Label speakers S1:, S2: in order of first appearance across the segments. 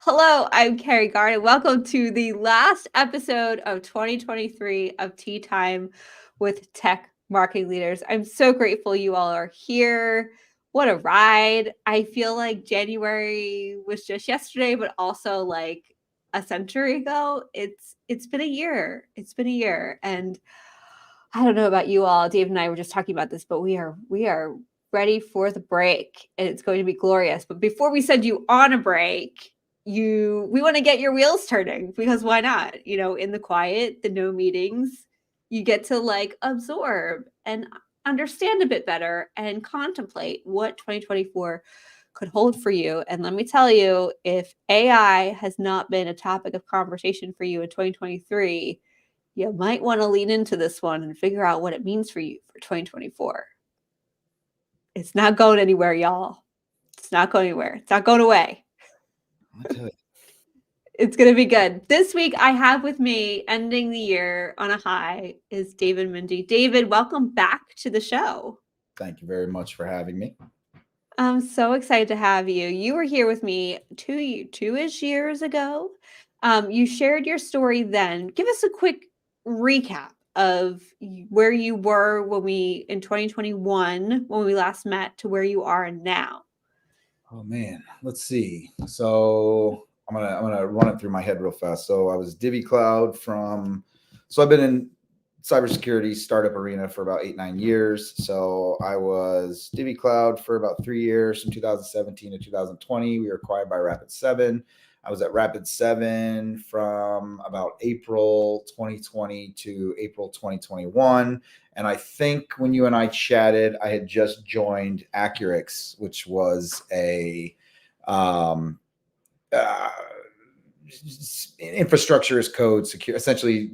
S1: Hello, I'm Carrie Gard, and welcome to the last episode of 2023 of Tea Time with Tech Marketing Leaders. I'm so grateful you all are here. What a ride. I feel like January was just yesterday, but also like a century ago. It's been a year. It's been a year. And I don't know about you all. Dave and I were just talking about this, but we are ready for the break, and it's going to be glorious. But before we send you on a break, we want to get your wheels turning, because why not? In the quiet, the no meetings, you get to like absorb and understand a bit better and contemplate what 2024 could hold for you. And let me tell you, if AI has not been a topic of conversation for you in 2023, you might want to lean into this one and figure out what it means for you for 2024. It's not going anywhere, y'all. It's not going anywhere. It's not going away. It's going to be good. This week, I have with me, ending the year on a high, is David Mundy. David, welcome back to the show.
S2: Thank you very much for having me.
S1: I'm so excited to have you. You were here with me two-ish years ago. You shared your story then. Give us a quick recap of where you were in 2021 when we last met to where you are now.
S2: Oh man, let's see. So I'm gonna run it through my head real fast. So I was Divi Cloud so I've been in cybersecurity startup arena for about 8-9 years. So I was Divi Cloud for about 3 years, from 2017 to 2020. We were acquired by Rapid7. I was at Rapid7 from about April 2020 to April 2021. And I think when you and I chatted, I had just joined Accurix, which was a infrastructure as code, essentially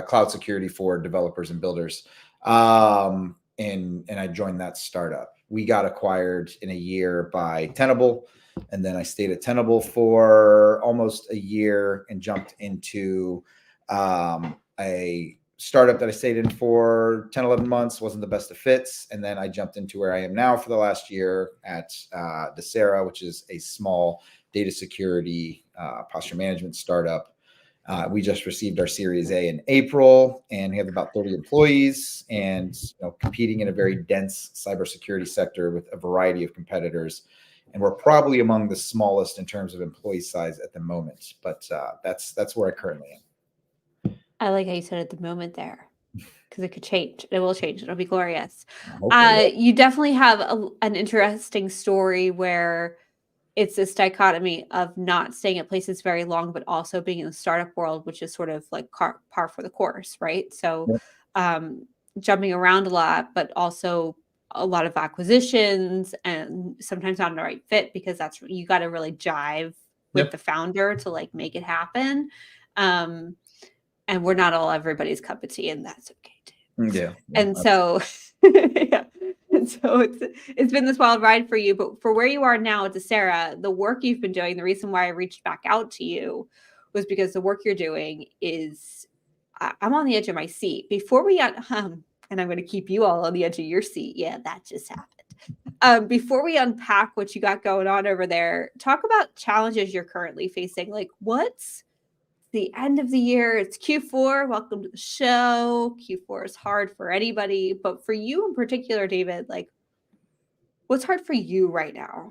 S2: cloud security for developers and builders. And I joined that startup. We got acquired in a year by Tenable. And then I stayed at Tenable for almost a year and jumped into a startup that I stayed in for 10, 11 months. Wasn't the best of fits. And then I jumped into where I am now for the last year at Desera, which is a small data security posture management startup. We just received our Series A in April, and we have about 30 employees, and competing in a very dense cybersecurity sector with a variety of competitors. And we're probably among the smallest in terms of employee size at the moment, but that's where I currently am.
S1: I like how you said at the moment there, because it could change. It will change. It'll be glorious. You definitely have an interesting story where it's this dichotomy of not staying at places very long, but also being in the startup world, which is sort of like par for the course, right? So jumping around a lot, but also a lot of acquisitions, and sometimes not the right fit, because you got to really jive with the founder to like make it happen. And we're not all everybody's cup of tea, and that's okay too.
S2: Yeah.
S1: And so, yeah. And so it's been this wild ride for you. But for where you are now at Desera, the work you've been doing, the reason why I reached back out to you was because the work you're doing is, I'm on the edge of my seat. Before we and I'm going to keep you all on the edge of your seat. Yeah, that just happened. Before we unpack what you got going on over there, talk about challenges you're currently facing. Like, what's the end of the year? It's Q4. Welcome to the show. Q4 is hard for anybody, but for you in particular, David, like, what's hard for you right now?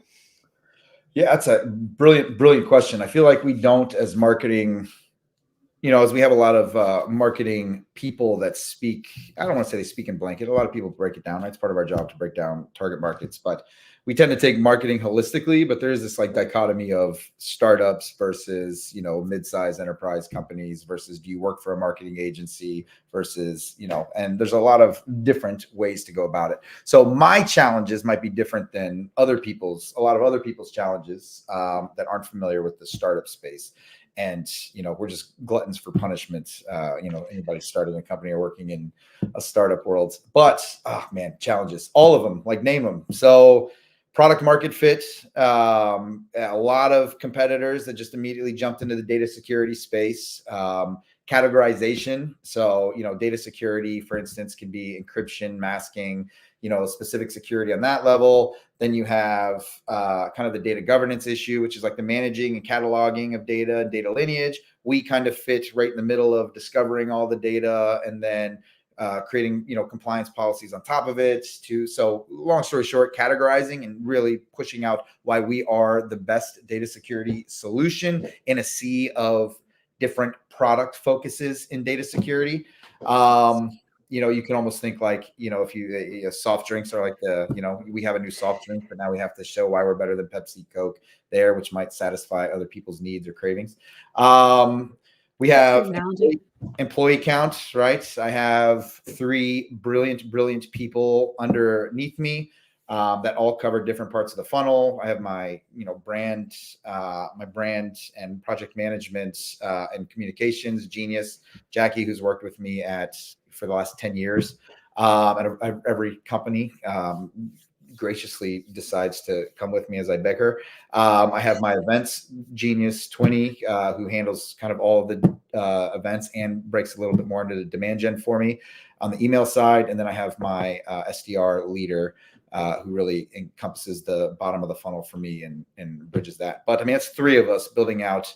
S2: Yeah, that's a brilliant question. I feel like we don't, as marketing, as we have a lot of marketing people that speak, I don't want to say they speak in blanket. A lot of people break it down. It's part of our job to break down target markets, but we tend to take marketing holistically. But there is this like dichotomy of startups versus, mid-sized enterprise companies versus do you work for a marketing agency versus, and there's a lot of different ways to go about it. So my challenges might be different than a lot of other people's challenges that aren't familiar with the startup space. And, we're just gluttons for punishment, anybody starting a company or working in a startup world. But, challenges, all of them, like name them. So product market fit, a lot of competitors that just immediately jumped into the data security space. Categorization. So, data security, for instance, can be encryption, masking, specific security on that level. Then you have kind of the data governance issue, which is like the managing and cataloging of data and data lineage. We kind of fit right in the middle of discovering all the data and then creating, compliance policies on top of it so long story short, categorizing and really pushing out why we are the best data security solution in a sea of different product focuses in data security. You can almost think like, if you soft drinks are like we have a new soft drink, but now we have to show why we're better than Pepsi, Coke there, which might satisfy other people's needs or cravings. We have employee count, right? I have 3 brilliant people underneath me that all cover different parts of the funnel. I have my, brand and project management and communications genius, Jackie, who's worked with me for the last 10 years at every company. Graciously decides to come with me as I beg her. I have my events genius, Twinny, who handles kind of all of the events and breaks a little bit more into the demand gen for me on the email side. And then I have my SDR leader, who really encompasses the bottom of the funnel for me and bridges that. But I mean, it's 3 of us building out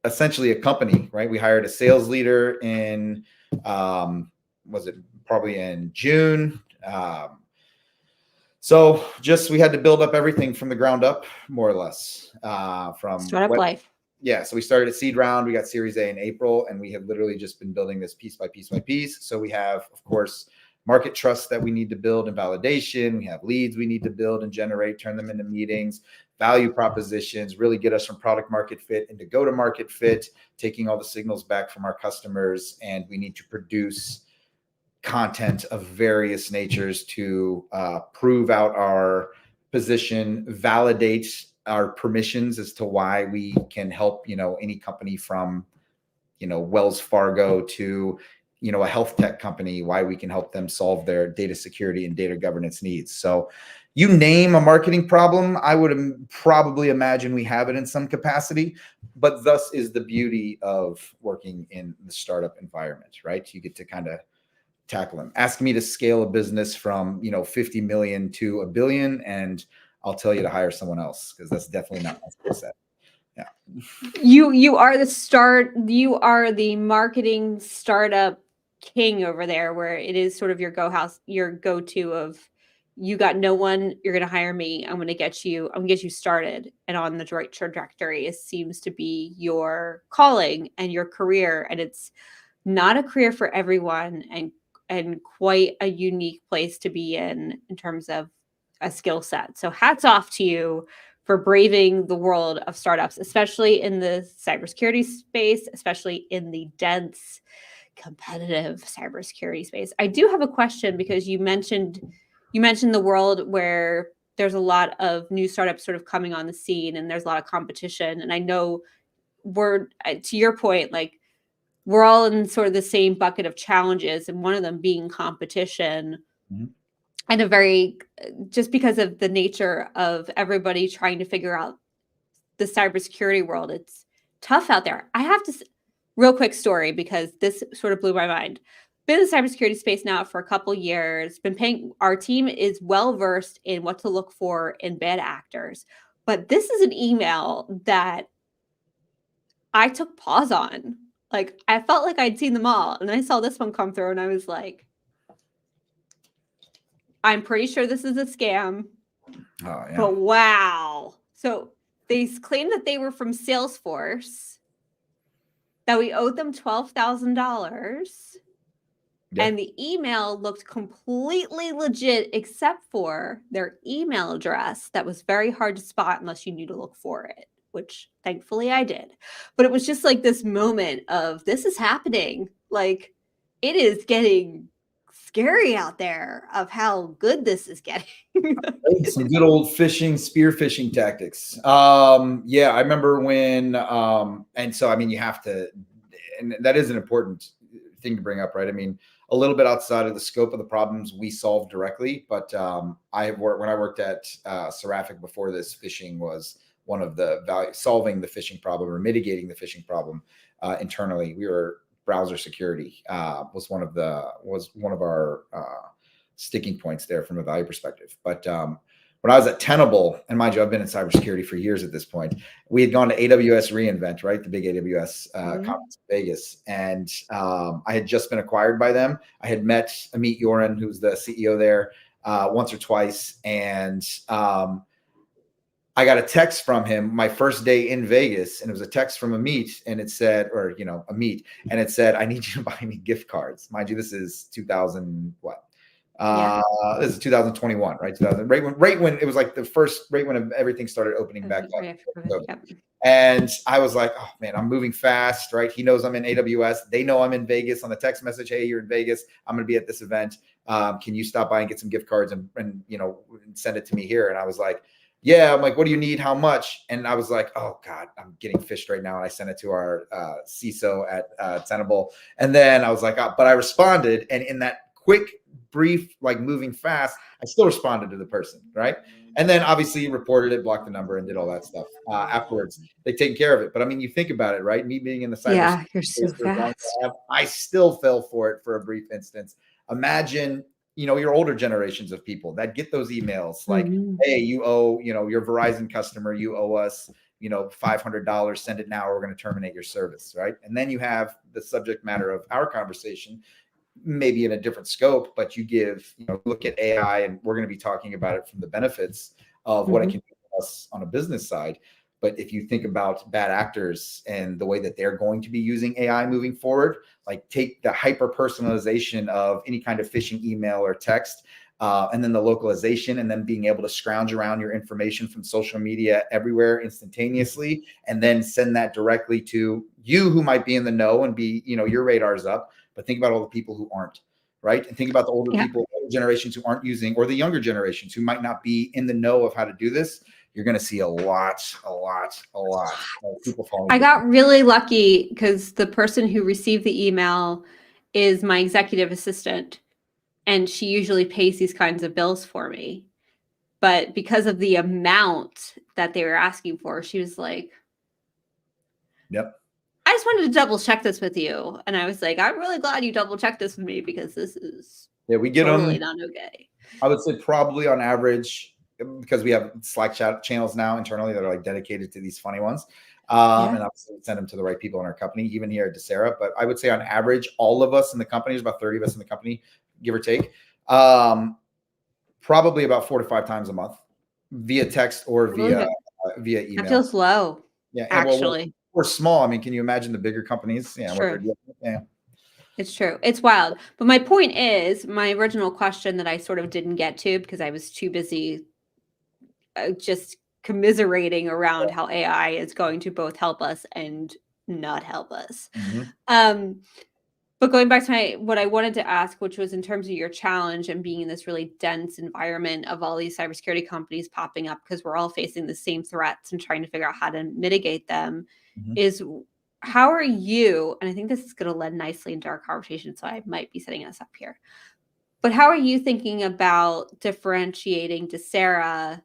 S2: essentially a company, right? We hired a sales leader in, was it probably in June? So we had to build up everything from the ground up, more or less, from
S1: startup life.
S2: Yeah. So we started at seed round. We got Series A in April, and we have literally just been building this piece by piece by piece. So we have, of course, market trust that we need to build and validation. We have leads we need to build and generate, turn them into meetings, value propositions, really get us from product market fit into go to market fit, taking all the signals back from our customers. And we need to produce content of various natures to prove out our position, validate our permissions as to why we can help, any company from, Wells Fargo to, a health tech company, why we can help them solve their data security and data governance needs. So you name a marketing problem, I would probably imagine we have it in some capacity, but thus is the beauty of working in the startup environment, right? You get to kind of tackle them. Ask me to scale a business from 50 million to $1 billion, and I'll tell you to hire someone else, because that's definitely not my skill set. Yeah.
S1: You are the marketing startup king over there, where it is sort of your go-to of, you got no one, you're going to hire me. I'm going to get you started and on the right trajectory. It seems to be your calling and your career, and it's not a career for everyone, and quite a unique place to be in terms of a skill set. So hats off to you for braving the world of startups, especially in the cybersecurity space, especially in the dense, competitive cybersecurity space. I do have a question, because you mentioned the world where there's a lot of new startups sort of coming on the scene, and there's a lot of competition. And I know to your point, like, we're all in sort of the same bucket of challenges, and one of them being competition. Mm-hmm. And just because of the nature of everybody trying to figure out the cybersecurity world, it's tough out there. I have to, real quick story, because this sort of blew my mind. Been in the cybersecurity space now for a couple years, our team is well-versed in what to look for in bad actors. But this is an email that I took pause on. Like, I felt like I'd seen them all. And I saw this one come through, and I was like, I'm pretty sure this is a scam. Oh, yeah. But wow. So they claimed that they were from Salesforce, that we owed them $12,000. Yeah. And the email looked completely legit, except for their email address that was very hard to spot unless you knew to look for it, which thankfully I did. But it was just like this moment of, this is happening. Like, it is getting scary out there of how good this is getting.
S2: Some good old spear phishing tactics. Yeah, I remember when, and so, I mean, you have to, and that is an important thing to bring up, right? I mean, a little bit outside of the scope of the problems we solve directly, but when I worked at Seraphic before this, phishing was one of the solving the phishing problem or mitigating the phishing problem internally. We were browser security was one of our sticking points there from a value perspective. But when I was at Tenable, and mind you, I've been in cybersecurity for years at this point, we had gone to AWS reInvent, right? The big AWS conference in Vegas. And I had just been acquired by them. I had met Amit Yoran, who's the CEO there, once or twice. And I got a text from him my first day in Vegas, and it was a text from Amit, and it said, or, Amit, and it said, I need you to buy me gift cards. Mind you, this is 2000, what? This is 2021, right? 2000, right when it was like the first, right when everything started opening back up. And I was like, oh man, I'm moving fast, right? He knows I'm in AWS. They know I'm in Vegas on the text message. Hey, you're in Vegas. I'm going to be at this event. Can you stop by and get some gift cards and send it to me here? And I was like, yeah. I'm like, what do you need? How much? And I was like, oh God, I'm getting fished right now. And I sent it to our CISO at Tenable. And then I was like, but I responded. And in that quick, brief, like moving fast, I still responded to the person, right? And then obviously reported it, blocked the number, and did all that stuff. Afterwards, they take care of it. But I mean, you think about it, right? Me being in the cyber
S1: you're so fast.
S2: I still fell for it for a brief instance. Imagine, your older generations of people that get those emails like, hey, you owe, your Verizon customer, you owe us, $500, send it now, or we're going to terminate your service, right? And then you have the subject matter of our conversation, maybe in a different scope, but you give, look at AI, and we're going to be talking about it from the benefits of what it can do for us on a business side. But if you think about bad actors and the way that they're going to be using AI moving forward, like take the hyper personalization of any kind of phishing email or text, and then the localization, and then being able to scrounge around your information from social media everywhere instantaneously, and then send that directly to you who might be in the know and be, your radar's up. But think about all the people who aren't, right? And think about the older people, older generations who aren't using, or the younger generations who might not be in the know of how to do this. You're going to see a lot of people falling.
S1: I got really lucky because the person who received the email is my executive assistant, and she usually pays these kinds of bills for me. But because of the amount that they were asking for, she was like,
S2: yep.
S1: I just wanted to double check this with you. And I was like, I'm really glad you double checked this with me, because this is
S2: we get
S1: totally not okay.
S2: I would say probably on average, because we have Slack channels now internally that are like dedicated to these funny ones. And obviously we send them to the right people in our company, even here at Desera. But I would say on average, all of us in the company, there's about 30 of us in the company, give or take, probably about 4 to 5 times a month via text or via email.
S1: That feels low.
S2: Yeah,
S1: actually.
S2: We're small. I mean, can you imagine the bigger companies? Yeah,
S1: it's true. It's wild. But my point is, my original question that I sort of didn't get to because I was too busy just commiserating around how AI is going to both help us and not help us. But going back to what I wanted to ask, which was in terms of your challenge and being in this really dense environment of all these cybersecurity companies popping up, because we're all facing the same threats and trying to figure out how to mitigate them, is how are you, and I think this is going to lead nicely into our conversation, so I might be setting us up here, but how are you thinking about differentiating Desera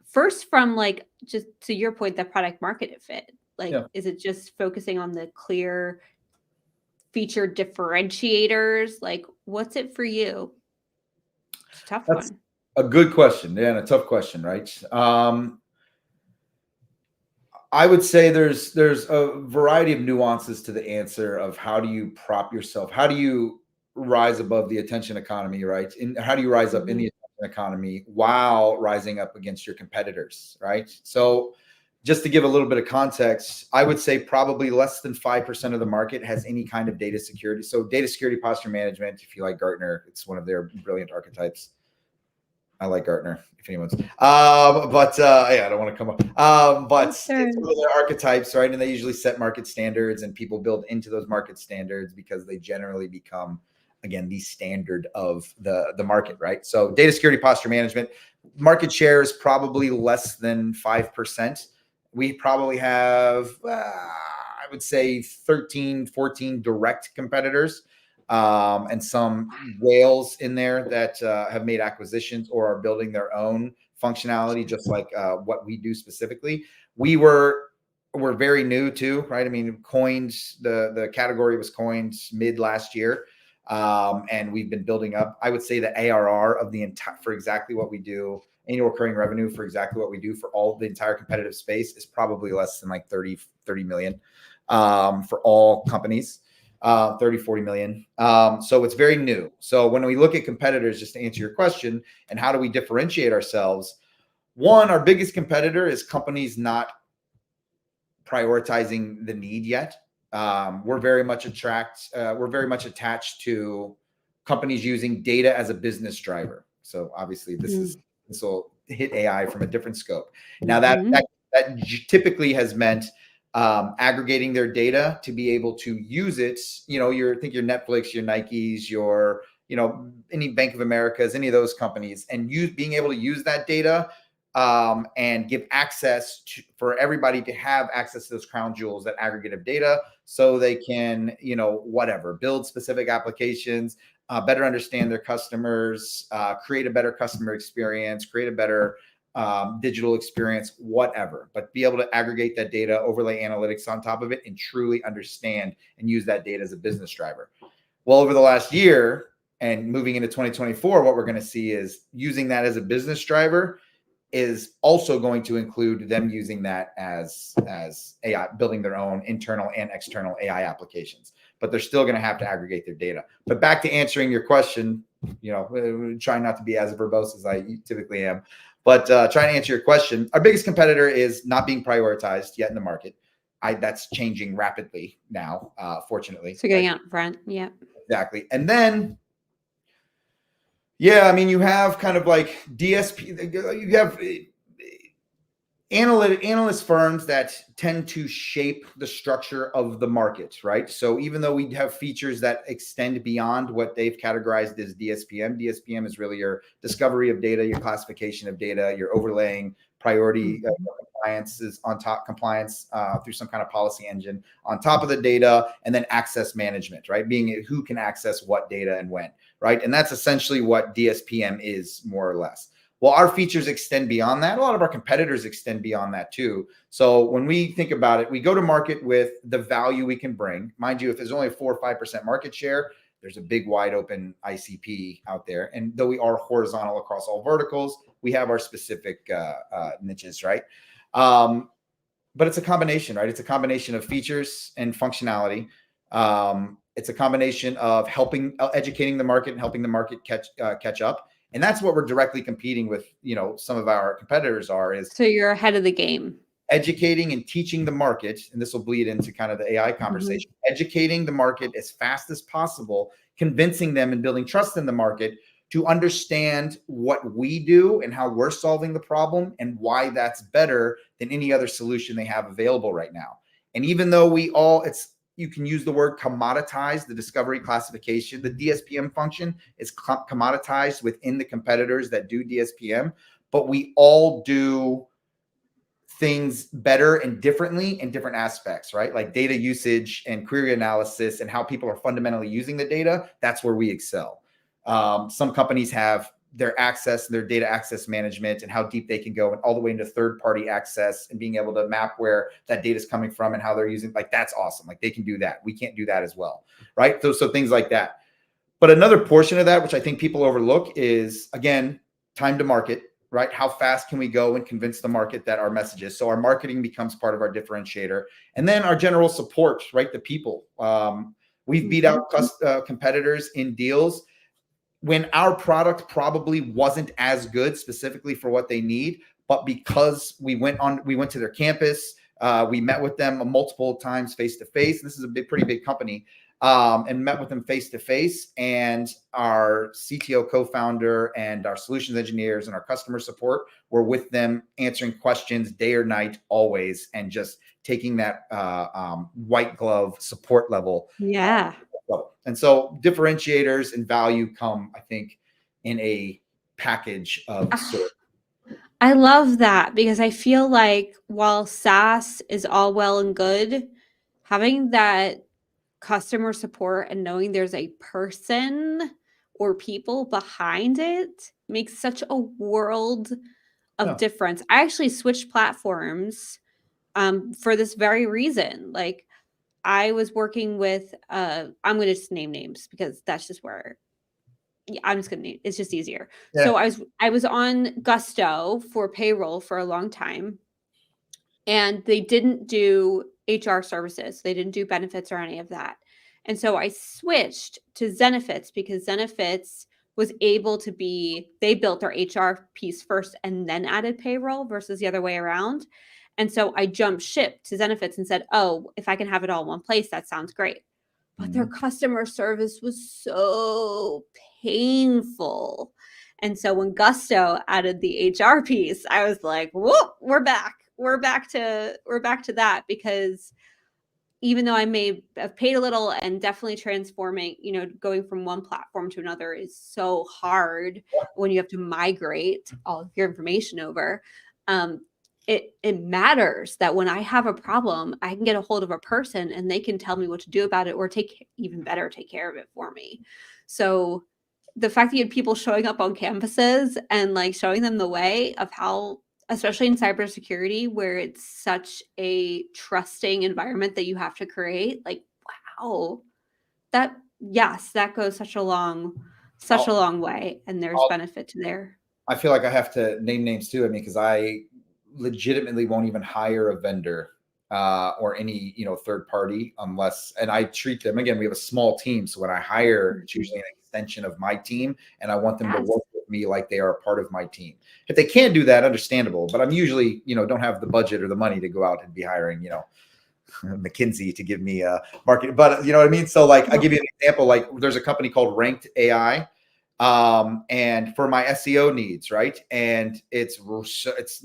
S1: first from, like, just to your point, the product market fit? Like, is it just focusing on the clear feature differentiators? Like, what's it for you? It's a tough one.
S2: A good question. Yeah, and a tough question, right? I would say there's a variety of nuances to the answer of how do you prop yourself? How do you rise above the attention economy, right? And how do you rise up in the attention economy while rising up against your competitors, right? So just to give a little bit of context, I would say probably less than 5% of the market has any kind of data security. So data security posture management, if you like Gartner, it's one of their brilliant archetypes. I like Gartner, if anyone's, I don't want to come up, but it's one of their archetypes, right? And they usually set market standards, and people build into those market standards because they generally become, again, the standard of the market, right? So data security posture management, market share is probably less than 5%. We probably have, I would say 13, 14 direct competitors. And some whales in there that have made acquisitions or are building their own functionality, just like what we do specifically. We're very new too, right? I mean, the category was coined mid last year. And we've been building up, I would say, the ARR of the entire, for exactly what we do, annual recurring revenue for exactly what we do for all the entire competitive space is probably less than like 30 million for all companies. 30, 40 million. So it's very new. So when we look at competitors, just to answer your question, and how do we differentiate ourselves? One, our biggest competitor is companies not prioritizing the need yet. We're very much attached to companies using data as a business driver. So obviously this will hit AI from a different scope. Now that typically has meant aggregating their data to be able to use it. Your Netflix, your Nikes, your any Bank of Americas, any of those companies, and being able to use that data and give access for everybody to have access to those crown jewels, that aggregative data, so they can build specific applications, better understand their customers, create a better customer experience, create a better digital experience, whatever, but be able to aggregate that data, overlay analytics on top of it, and truly understand and use that data as a business driver. Well, over the last year and moving into 2024, what we're going to see is using that as a business driver is also going to include them using that as AI, building their own internal and external AI applications. But they're still going to have to aggregate their data. But back to answering your question, trying not to be as verbose as I typically am, but trying to answer your question, our biggest competitor is not being prioritized yet in the market. That's changing rapidly now, fortunately.
S1: So getting out front, yeah.
S2: Exactly. And then, yeah, I mean, you have kind of like DSP, you have analyst firms that tend to shape the structure of the market, right? So even though we have features that extend beyond what they've categorized as DSPM is really your discovery of data, your classification of data, your overlaying priority compliance through some kind of policy engine on top of the data, and then access management, right? Being who can access what data and when, right? And that's essentially what DSPM is, more or less. Well, our features extend beyond that. A lot of our competitors extend beyond that too. So when we think about it, we go to market with the value we can bring. Mind you, if there's only a 4 or 5% market share, there's a big wide open ICP out there. And though we are horizontal across all verticals, we have our specific niches, right? But it's a combination, right? It's a combination of features and functionality. It's a combination of educating the market and helping the market catch up. And that's what we're directly competing with, some of our competitors is.
S1: So you're ahead of the game.
S2: Educating and teaching the market, and this will bleed into kind of the AI conversation, educating the market as fast as possible, convincing them and building trust in the market to understand what we do and how we're solving the problem and why that's better than any other solution they have available right now. And even though you can use the word commoditize, the discovery classification, the DSPM function is commoditized within the competitors that do DSPM, but we all do things better and differently in different aspects, right? Like data usage and query analysis and how people are fundamentally using the data. That's where we excel. Some companies have their data access management and how deep they can go, and all the way into third-party access and being able to map where that data is coming from and how they're using. Like, that's awesome. Like, they can do that. We can't do that as well, right? So things like that. But another portion of that, which I think people overlook, is, again, time to market, right? How fast can we go and convince the market that our message is? So our marketing becomes part of our differentiator. And then our general support, right? The people. We've beat out competitors in deals when our product probably wasn't as good specifically for what they need, but because we went to their campus, we met with them multiple times face-to-face. This is a pretty big company, and met with them face-to-face, and our CTO co-founder and our solutions engineers and our customer support were with them, answering questions day or night, always, and just taking that white glove support level.
S1: Yeah.
S2: And so differentiators and value come, I think, in a package of sorts.
S1: I love that, because I feel like while SaaS is all well and good, having that customer support and knowing there's a person or people behind it makes such a world of difference. I actually switched platforms for this very reason. Like, I was working with, I'm going to just name names because that's just where I'm just going to name, it's just easier.
S2: Yeah.
S1: So I was on Gusto for payroll for a long time, and they didn't do HR services. They didn't do benefits or any of that. And so I switched to Zenefits because Zenefits was able to be, they built their HR piece first and then added payroll versus the other way around. And so I jumped ship to Zenefits and said, oh, if I can have it all in one place, that sounds great. But their customer service was so painful. And so when Gusto added the HR piece, I was like, whoop, we're back. We're back to that, because even though I may have paid a little, and definitely transforming, going from one platform to another is so hard when you have to migrate all of your information over. It matters that when I have a problem, I can get a hold of a person and they can tell me what to do about it, or even better, take care of it for me. So the fact that you had people showing up on campuses and like showing them the way of how, especially in cybersecurity, where it's such a trusting environment that you have to create, like, wow, that, yes, that goes such a long way, and there's benefit to there.
S2: I feel like I have to name names too. I mean, because I legitimately won't even hire a vendor or any third party unless, and I treat them, again, we have a small team, so when I hire, it's usually an extension of my team, and I want them to work with me like they are a part of my team. If they can't do that, understandable, but I'm usually don't have the budget or the money to go out and be hiring McKinsey to give me a market, but you know what I mean. So like, I'll give you an example. Like, there's a company called Ranked AI, and for my SEO needs, right? And it's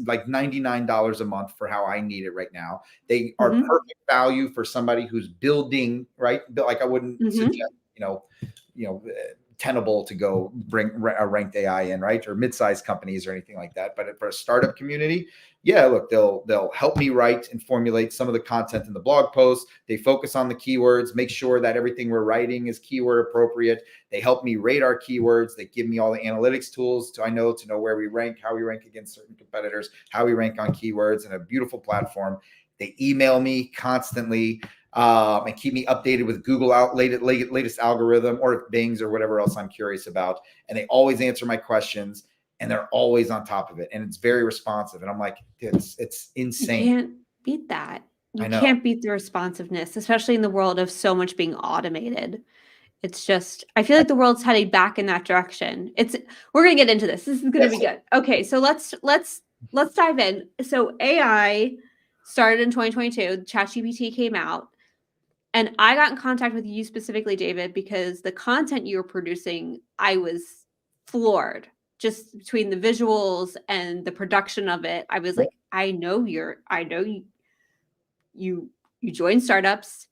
S2: like $99 a month for how I need it right now. They are perfect value for somebody who's building, right? Like, I wouldn't suggest, Tenable to go bring a Ranked AI in, right? Or mid-sized companies or anything like that. But for a startup community, yeah, look, they'll help me write and formulate some of the content in the blog posts. They focus on the keywords, make sure that everything we're writing is keyword appropriate. They help me rate our keywords. They give me all the analytics tools to know where we rank, how we rank against certain competitors, how we rank on keywords, and a beautiful platform. They email me constantly and keep me updated with Google latest algorithm, or Bing's, or whatever else I'm curious about. And they always answer my questions, and they're always on top of it. And it's very responsive. And I'm like, it's insane.
S1: You can't beat that. You can't beat the responsiveness, especially in the world of so much being automated. It's just, I feel like the world's heading back in that direction. We're going to get into this. This is going to be good. Okay. So let's dive in. So AI started in 2022, ChatGPT came out, and I got in contact with you specifically, David, because the content you were producing, I was floored. Just between the visuals and the production of it, I was like, I know you join startups,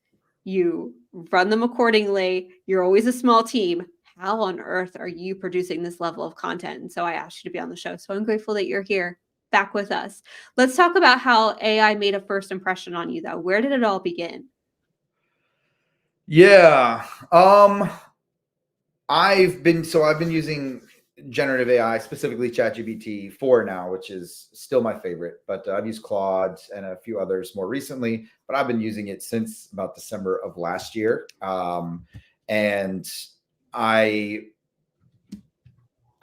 S1: you run them accordingly, you're always a small team. How on earth are you producing this level of content? And so I asked you to be on the show. So I'm grateful that you're here back with us. Let's talk about how AI made a first impression on you, though. Where did it all begin?
S2: Yeah. I've been using generative AI, specifically ChatGPT 4 now, which is still my favorite, but I've used Claude and a few others more recently, but I've been using it since about December of last year. And I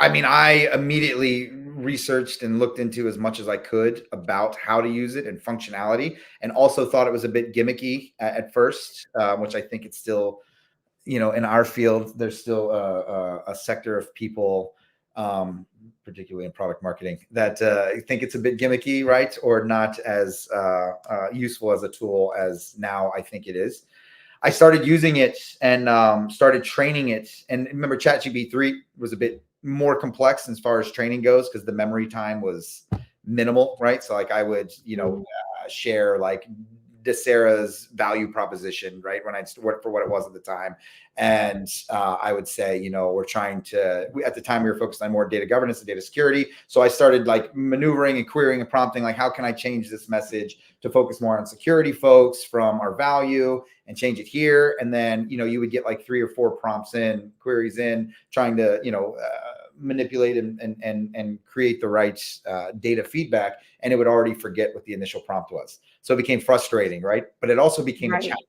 S2: immediately researched and looked into as much as I could about how to use it and functionality, and also thought it was a bit gimmicky at first, which I think it's still, in our field, there's still a sector of people, particularly in product marketing, that think it's a bit gimmicky, right? Or not as useful as a tool as now I think it is. I started using it and started training it. And remember, ChatGPT 3 was a bit more complex as far as training goes, because the memory time was minimal, right? So like, I would, share like Desera's value proposition, right, when I'd work for what it was at the time. And I would say, we're trying to, at the time we were focused on more data governance and data security. So I started like maneuvering and querying and prompting, like, how can I change this message to focus more on security folks from our value and change it here? And then, you would get like 3 or 4 queries in, trying to, manipulate and create the right data feedback, and it would already forget what the initial prompt was. So it became frustrating, right? But it also became a challenge.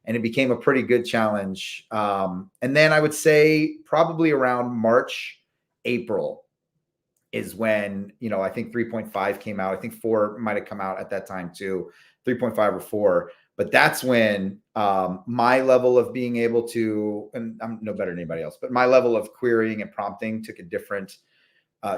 S2: and it became a pretty good challenge. And then I would say probably around March, April is when, I think 3.5 came out. I think 4 might have come out at that time too, 3.5 or 4. But that's when my level of being able to, and I'm no better than anybody else, but my level of querying and prompting took a different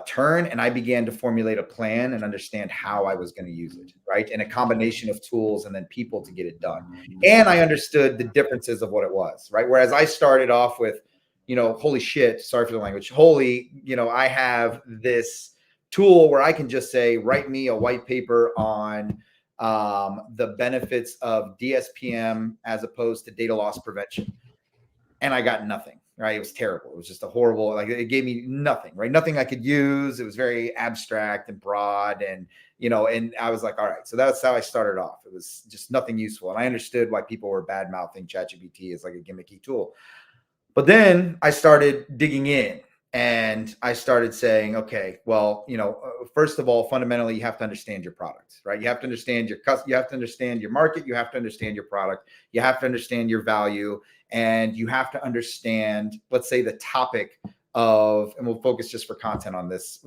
S2: turn, and I began to formulate a plan and understand how I was going to use it, right? And a combination of tools and then people to get it done. And I understood the differences of what it was, right? Whereas I started off with, holy shit, sorry for the language, I have this tool where I can just say, write me a white paper on the benefits of DSPM as opposed to data loss prevention. And I got nothing. Right. It was terrible. It was just a horrible, it gave me nothing, right? Nothing I could use. It was very abstract and broad. And, and I was like, all right. So that's how I started off. It was just nothing useful. And I understood why people were bad mouthing ChatGPT as like a gimmicky tool. But then I started digging in and I started saying, okay, well, first of all, fundamentally, you have to understand your product, right? You have to understand you have to understand your market. You have to understand your product. You have to understand your value. And you have to understand, let's say, the topic of, and we'll focus just for content on this,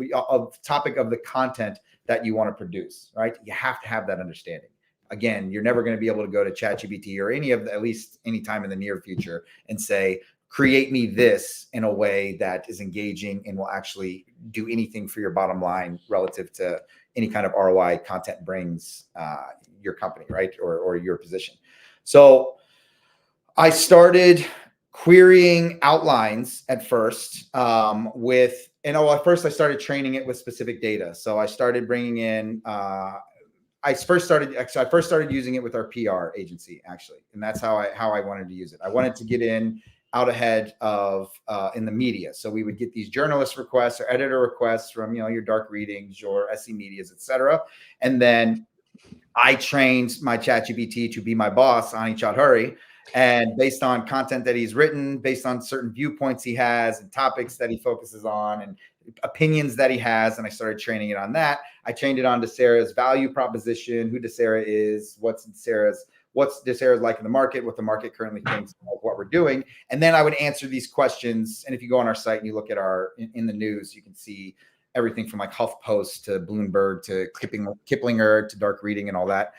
S2: topic of the content that you want to produce, right? You have to have that understanding. Again, you're never going to be able to go to ChatGPT or at least any time in the near future and say, create me this in a way that is engaging and will actually do anything for your bottom line relative to any kind of ROI content brings your company, right? Or your position. So I started querying outlines at first at first I started training it with specific data. So I started bringing in, I first started using it with our PR agency, actually. And that's how I wanted to use it. I wanted to get out ahead of in the media. So we would get these journalist requests or editor requests from, your dark readings, your SE medias, et cetera. And then I trained my ChatGPT to be my boss, Ani Chaudhuri. And based on content that he's written, based on certain viewpoints he has and topics that he focuses on and opinions that he has, and I started training it on that. I trained it on Desera's value proposition, who Desera is, what's Desera's like in the market, what the market currently thinks of what we're doing. And then I would answer these questions. And if you go on our site and you look at in the news, you can see everything from like HuffPost to Bloomberg to Kiplinger to dark reading and all that.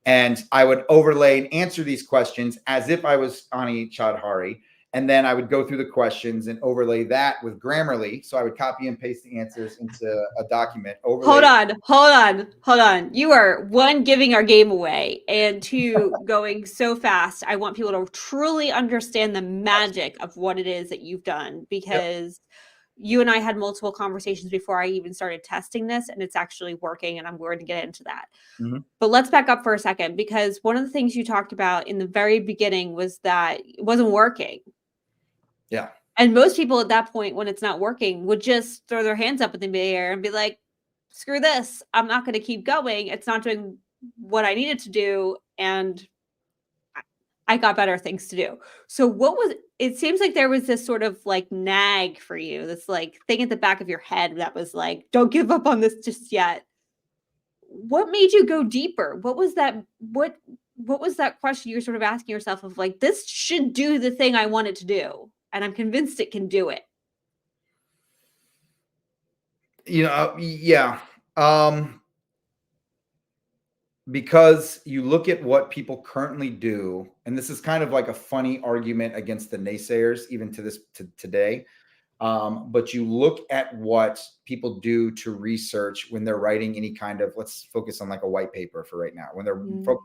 S2: And I would overlay and answer these questions as if I was Ani Chaudhuri. And then I would go through the questions and overlay that with Grammarly. So I would copy and paste the answers into a document.
S1: Hold on. You are, one, giving our game away, and two, going so fast. I want people to truly understand the magic of what it is that you've done, because you and I had multiple conversations before I even started testing this, and it's actually working, and I'm going to get into that. Mm-hmm. But let's back up for a second, because one of the things you talked about in the very beginning was that it wasn't working.
S2: Yeah.
S1: And most people at that point, when it's not working, would just throw their hands up in the air and be like, screw this. I'm not going to keep going. It's not doing what I needed to do. And I got better things to do. So it seems like there was this sort of like nag for you, this like thing at the back of your head that was like, don't give up on this just yet. What made you go deeper? What was that? What was that question you were sort of asking yourself of like, this should do the thing I want it to do, and I'm convinced it can do it?
S2: Yeah. Because you look at what people currently do, and this is kind of like a funny argument against the naysayers, even to today. But you look at what people do to research when they're writing any kind of, let's focus on like a white paper for right now, when they're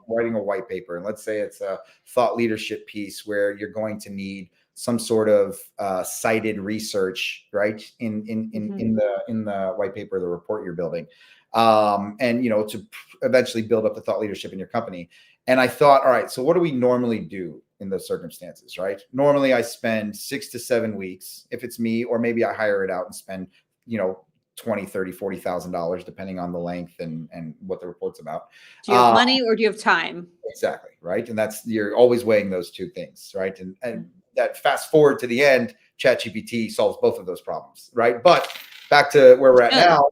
S2: writing a white paper, and let's say it's a thought leadership piece where you're going to need some sort of cited research, right? In the white paper, the report you're building. And to eventually build up the thought leadership in your company. And I thought, all right, so what do we normally do in those circumstances, right? Normally I spend 6 to 7 weeks, if it's me, or maybe I hire it out and spend, $20, $30, $40,000, depending on the length and what the report's about.
S1: Do you have money or do you have time?
S2: Exactly. Right. And you're always weighing those two things. Right. And that fast forward to the end, ChatGPT solves both of those problems. Right. But back to where we're at now,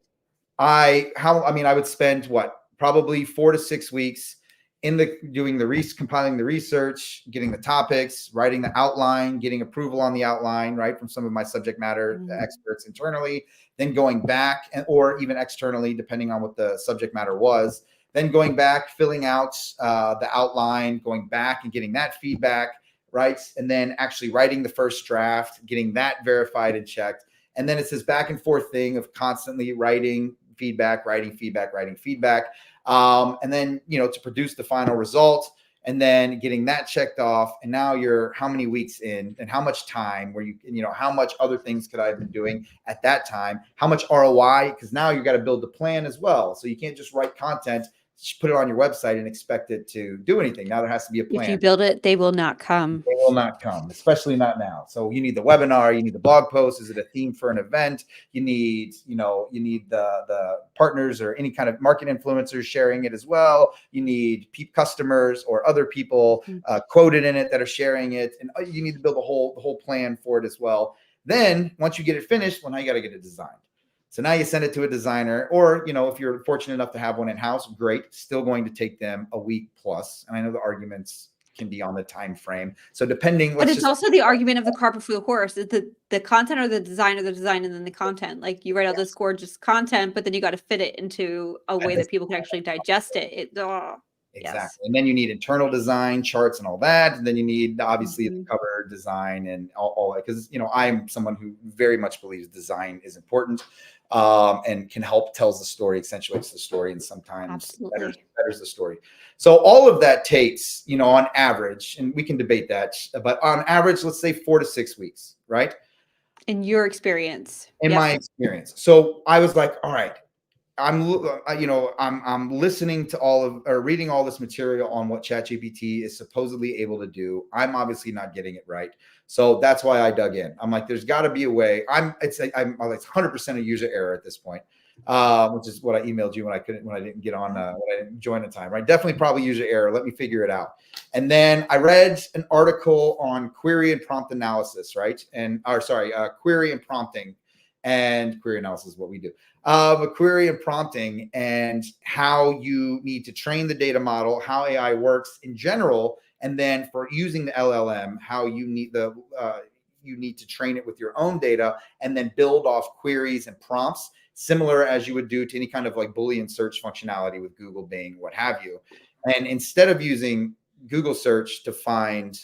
S2: I would spend probably 4 to 6 weeks doing the compiling the research, getting the topics, writing the outline, getting approval on the outline, right, from some of my subject matter experts internally, then going back or even externally, depending on what the subject matter was, then going back, filling out the outline, going back and getting that feedback, right, and then actually writing the first draft, getting that verified and checked. And then it's this back and forth thing of constantly writing feedback. And then, to produce the final result and then getting that checked off. And now you're how many weeks in and how much time where how much other things could I have been doing at that time? How much ROI? Because now you got to build the plan as well. So you can't just write content, just put it on your website and expect it to do anything. Now there has to be a plan.
S1: If you build it, they will not come.
S2: They will not come, especially not now. So you need the webinar, you need the blog post. Is it a theme for an event? You need the partners or any kind of market influencers sharing it as well. You need customers or other people quoted in it that are sharing it, and you need to build the whole plan for it as well. Then once you get it finished, well, now you got to get it designed. So now you send it to a designer, or, if you're fortunate enough to have one in-house, great. Still going to take them a week plus. And I know the arguments can be on the time frame. So depending.
S1: But it's also the argument of the cart before the horse. Is the content or the design, and then the content. Like you write all this gorgeous content, but then you got to fit it into a way that people can actually digest it.
S2: Exactly.
S1: Yes.
S2: And then you need internal design, charts and all that. And then you need obviously the cover design and all that. Because, I'm someone who very much believes design is important. And can help tells the story, accentuates the story, and sometimes betters the story. So all of that takes, on average, and we can debate that, but on average, let's say 4 to 6 weeks, right?
S1: In your experience.
S2: In my experience. So I was like, all right, I'm listening to reading all this material on what ChatGPT is supposedly able to do. I'm obviously not getting it right. So that's why I dug in. I'm like, there's got to be a way. I'm like 100% a user error at this point, which is what I emailed you when I didn't get on, when I didn't join in time, right? Definitely probably user error. Let me figure it out. And then I read an article on query and prompt analysis, right? Query and prompting, and query analysis is what we do. A query and prompting and how you need to train the data model, how AI works in general. And then for using the LLM, how you need to train it with your own data and then build off queries and prompts, similar as you would do to any kind of like Boolean search functionality with Google, Bing, what have you. And instead of using Google search to find,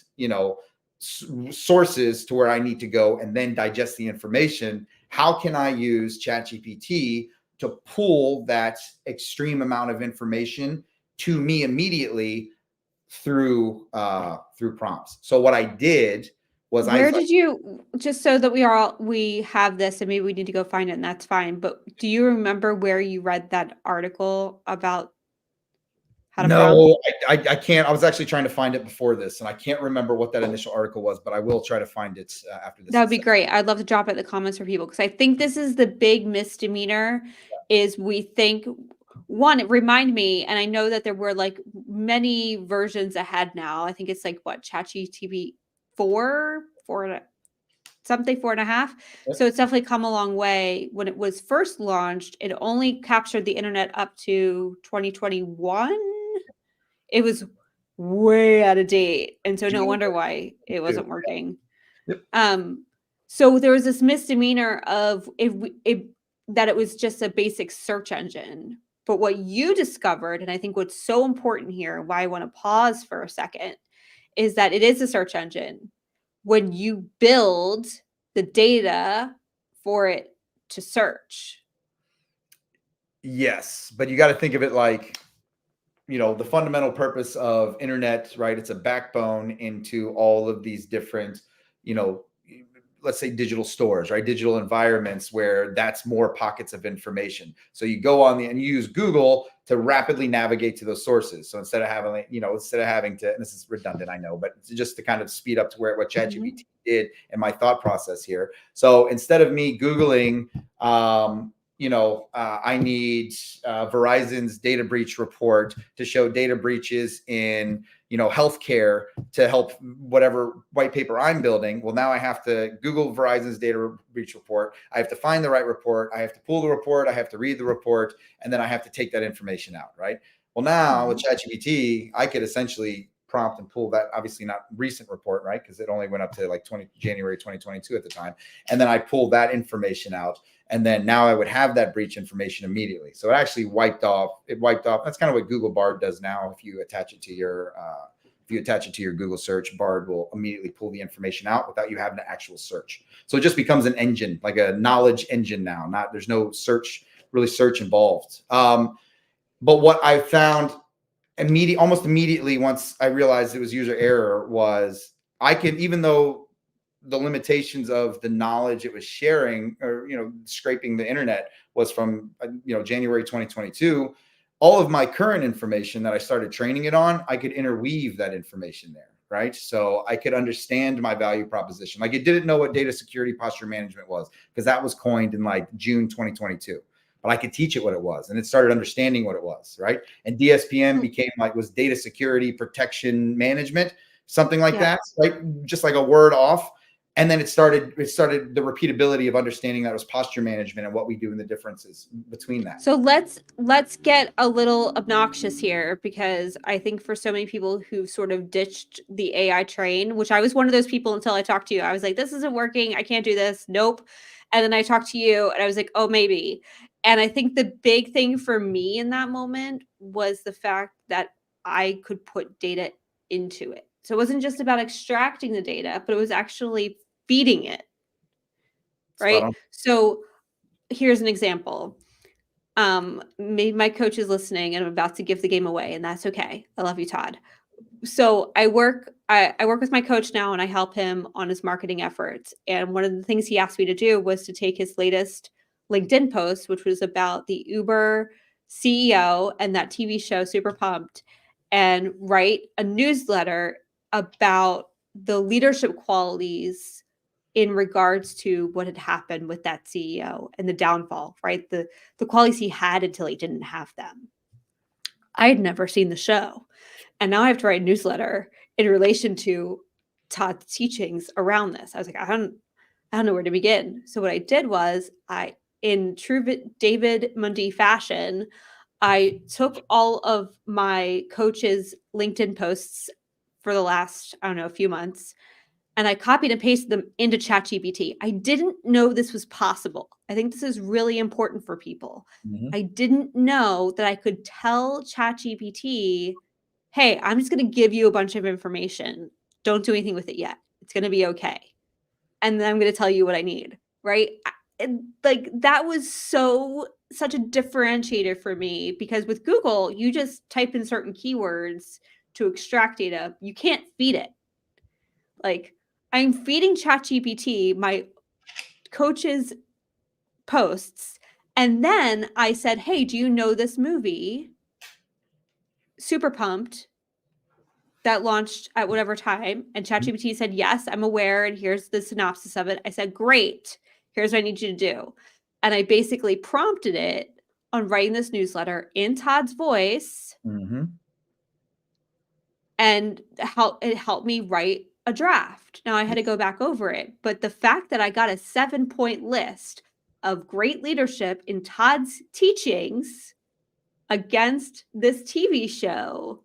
S2: sources to where I need to go and then digest the information, how can I use ChatGPT to pull that extreme amount of information to me immediately through prompts? So what I did was
S1: just so that we have this, and maybe we need to go find it, and that's fine. But do you remember where you read that article about how to prompt?
S2: I can't. I was actually trying to find it before this, and I can't remember what that initial article was, but I will try to find it after this.
S1: That would be great. I'd love to drop it in the comments for people, because I think this is the big misdemeanor. Is we think, one, it reminded me, and I know that there were like many versions ahead now. I think it's like ChatGPT 4 something, 4.5.
S2: Yep.
S1: So it's definitely come a long way. When it was first launched, it only captured the internet up to 2021. It was way out of date, and so no wonder why it wasn't working.
S2: Yep.
S1: So there was this misdemeanor of that it was just a basic search engine. But what you discovered, and I think what's so important here, why I want to pause for a second, is that it is a search engine when you build the data for it to search.
S2: Yes, but you got to think of it like, the fundamental purpose of internet, right? It's a backbone into all of these different, let's say digital stores, right? Digital environments where that's more pockets of information. So you go on and you use Google to rapidly navigate to those sources. So instead of having to, and this is redundant, I know, but just to kind of speed up to what ChatGPT did in my thought process here. So instead of me Googling, I need Verizon's data breach report to show data breaches in, healthcare to help whatever white paper I'm building. Well, now I have to Google Verizon's data breach report. I have to find the right report. I have to pull the report. I have to read the report, and then I have to take that information out, right? Well, now with ChatGPT, I could essentially prompt and pull that, obviously not recent report, right? Because it only went up to like January 2022 at the time. And then I pulled that information out. And then now I would have that breach information immediately. So it actually wiped off. That's kind of what Google Bard does now. If you attach it to your Google search, Bard will immediately pull the information out without you having to actual search. So it just becomes an engine, like a knowledge engine now. There's no search involved. But what I found almost immediately once I realized it was user error was I could, even though the limitations of the knowledge it was sharing or, scraping the internet was from, January 2022, all of my current information that I started training it on, I could interweave that information there, right? So I could understand my value proposition. Like it didn't know what data security posture management was because that was coined in like June 2022. But I could teach it what it was, and it started understanding what it was, right? And DSPM was data security protection management, something like that, right? Just like a word off. And then it started the repeatability of understanding that it was posture management and what we do and the differences between that.
S1: So let's get a little obnoxious here, because I think for so many people who've sort of ditched the AI train, which I was one of those people until I talked to you. I was like, this isn't working. I can't do this. Nope. And then I talked to you and I was like, oh, maybe. And I think the big thing for me in that moment was the fact that I could put data into it. So it wasn't just about extracting the data, but it was actually feeding it. Right. So here's an example. Maybe my coach is listening and I'm about to give the game away, and that's okay. I love you, Todd. So I work with my coach now, and I help him on his marketing efforts. And one of the things he asked me to do was to take his latest LinkedIn post, which was about the Uber CEO and that TV show Super Pumped, and write a newsletter about the leadership qualities in regards to what had happened with that CEO and the downfall, right? The qualities he had until he didn't have them. I had never seen the show. And now I have to write a newsletter in relation to Todd's teachings around this. I was like, I don't know where to begin. So what I did was in true David Mundy fashion, I took all of my coach's LinkedIn posts for the last, a few months, and I copied and pasted them into ChatGPT. I didn't know this was possible. I think this is really important for people. I didn't know that I could tell ChatGPT, hey, I'm just going to give you a bunch of information. Don't do anything with it yet. It's going to be okay. And then I'm going to tell you what I need, right? That was such a differentiator for me, because with Google, you just type in certain keywords to extract data. You can't feed it. Like, I'm feeding ChatGPT my coach's posts. And then I said, hey, do you know this movie, Super Pumped, that launched at whatever time? And ChatGPT said, yes, I'm aware. And here's the synopsis of it. I said, great. Here's what I need you to do. And I basically prompted it on writing this newsletter in Todd's voice. And it helped me write a draft. Now I had to go back over it, but the fact that I got a 7-point list of great leadership in Todd's teachings against this TV show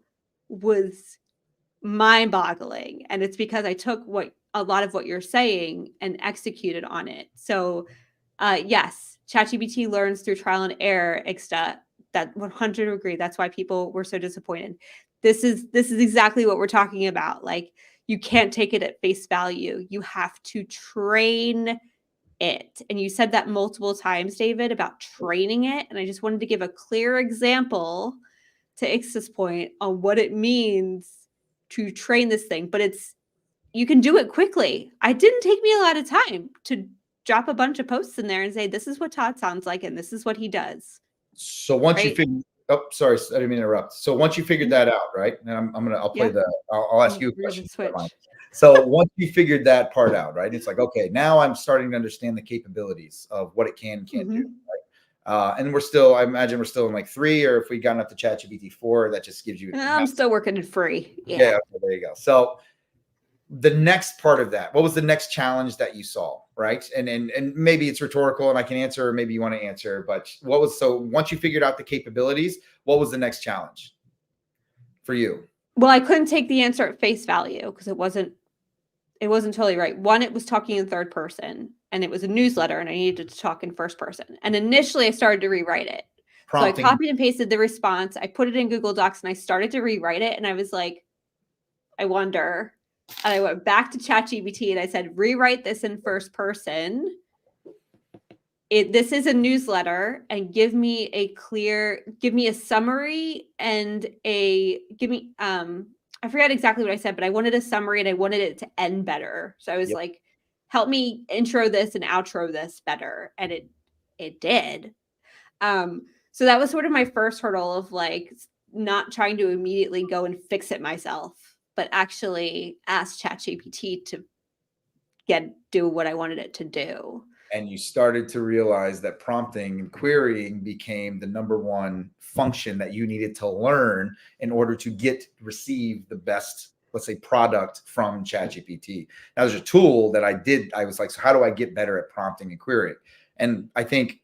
S1: was mind-boggling. And it's because I took a lot of what you're saying and executed on it. So yes, ChatGPT learns through trial and error, Ixta. That 100% agree. That's why people were so disappointed. This is exactly what we're talking about. Like, you can't take it at face value. You have to train it. And you said that multiple times, David, about training it. And I just wanted to give a clear example to Ixta's point on what it means to train this thing. But you can do it quickly. It didn't take me a lot of time to drop a bunch of posts in there and say, this is what Todd sounds like, and this is what he does.
S2: So once you figure, sorry, I didn't mean to interrupt. So once you figured that out, right? And I'll ask you a question. So once you figured that part out, right? It's like, okay, now I'm starting to understand the capabilities of what it can and can't do. Right? And I imagine we're still in like 3, or if we got up to ChatGPT 4, that just gives you.
S1: I'm still working in free.
S2: Yeah. Okay, there you go. So the next part of that, what was the next challenge that you saw, right? And maybe it's rhetorical and I can answer, or maybe you want to answer, but once you figured out the capabilities, what was the next challenge? for you?
S1: Well, I couldn't take the answer at face value because it wasn't totally right. One, it was talking in third person, and it was a newsletter, and I needed to talk in first person. And initially I started to rewrite it.
S2: Prompting.
S1: So I copied and pasted the response. I put it in Google Docs and I started to rewrite it. And I was like, I wonder. And I went back to ChatGPT and I said, rewrite this in first person. This is a newsletter, and give me a summary and I forget exactly what I said, but I wanted a summary and I wanted it to end better. So I was like, help me intro this and outro this better. And it did. So that was sort of my first hurdle of like not trying to immediately go and fix it myself, but actually ask ChatGPT to do what I wanted it to do.
S2: And you started to realize that prompting and querying became the number one function that you needed to learn in order to receive the best, let's say, product from ChatGPT. That was a tool that I was like, so how do I get better at prompting and querying? And I think,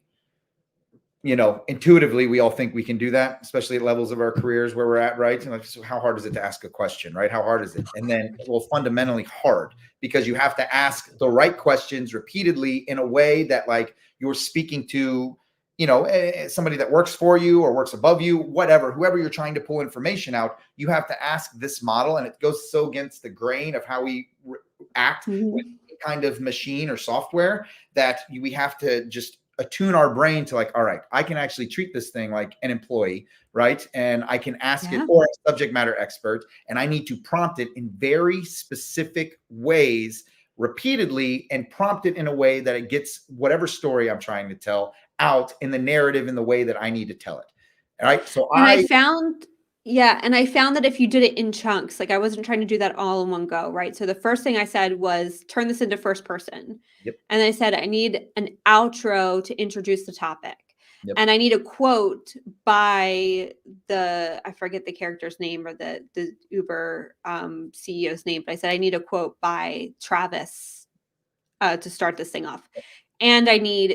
S2: intuitively, we all think we can do that, especially at levels of our careers where we're at, right? And like, so how hard is it to ask a question, right? How hard is it? And then, well, fundamentally hard, because you have to ask the right questions repeatedly in a way that like you're speaking to, somebody that works for you or works above you, whoever you're trying to pull information out, you have to ask this model. And it goes so against the grain of how we act with any kind of machine or software that we have to just attune our brain to like, all right, I can actually treat this thing like an employee, right? And I can ask it, or a subject matter expert, and I need to prompt it in very specific ways repeatedly and prompt it in a way that it gets whatever story I'm trying to tell out in the narrative in the way that I need to tell it. All right. So
S1: I found that if you did it in chunks, like I wasn't trying to do that all in one go, right? So the first thing I said was turn this into first person.
S2: Yep.
S1: And I said, I need an outro to introduce the topic.
S2: Yep.
S1: And I need a quote by I forget the character's name or the Uber CEO's name, but I said, I need a quote by Travis to start this thing off. And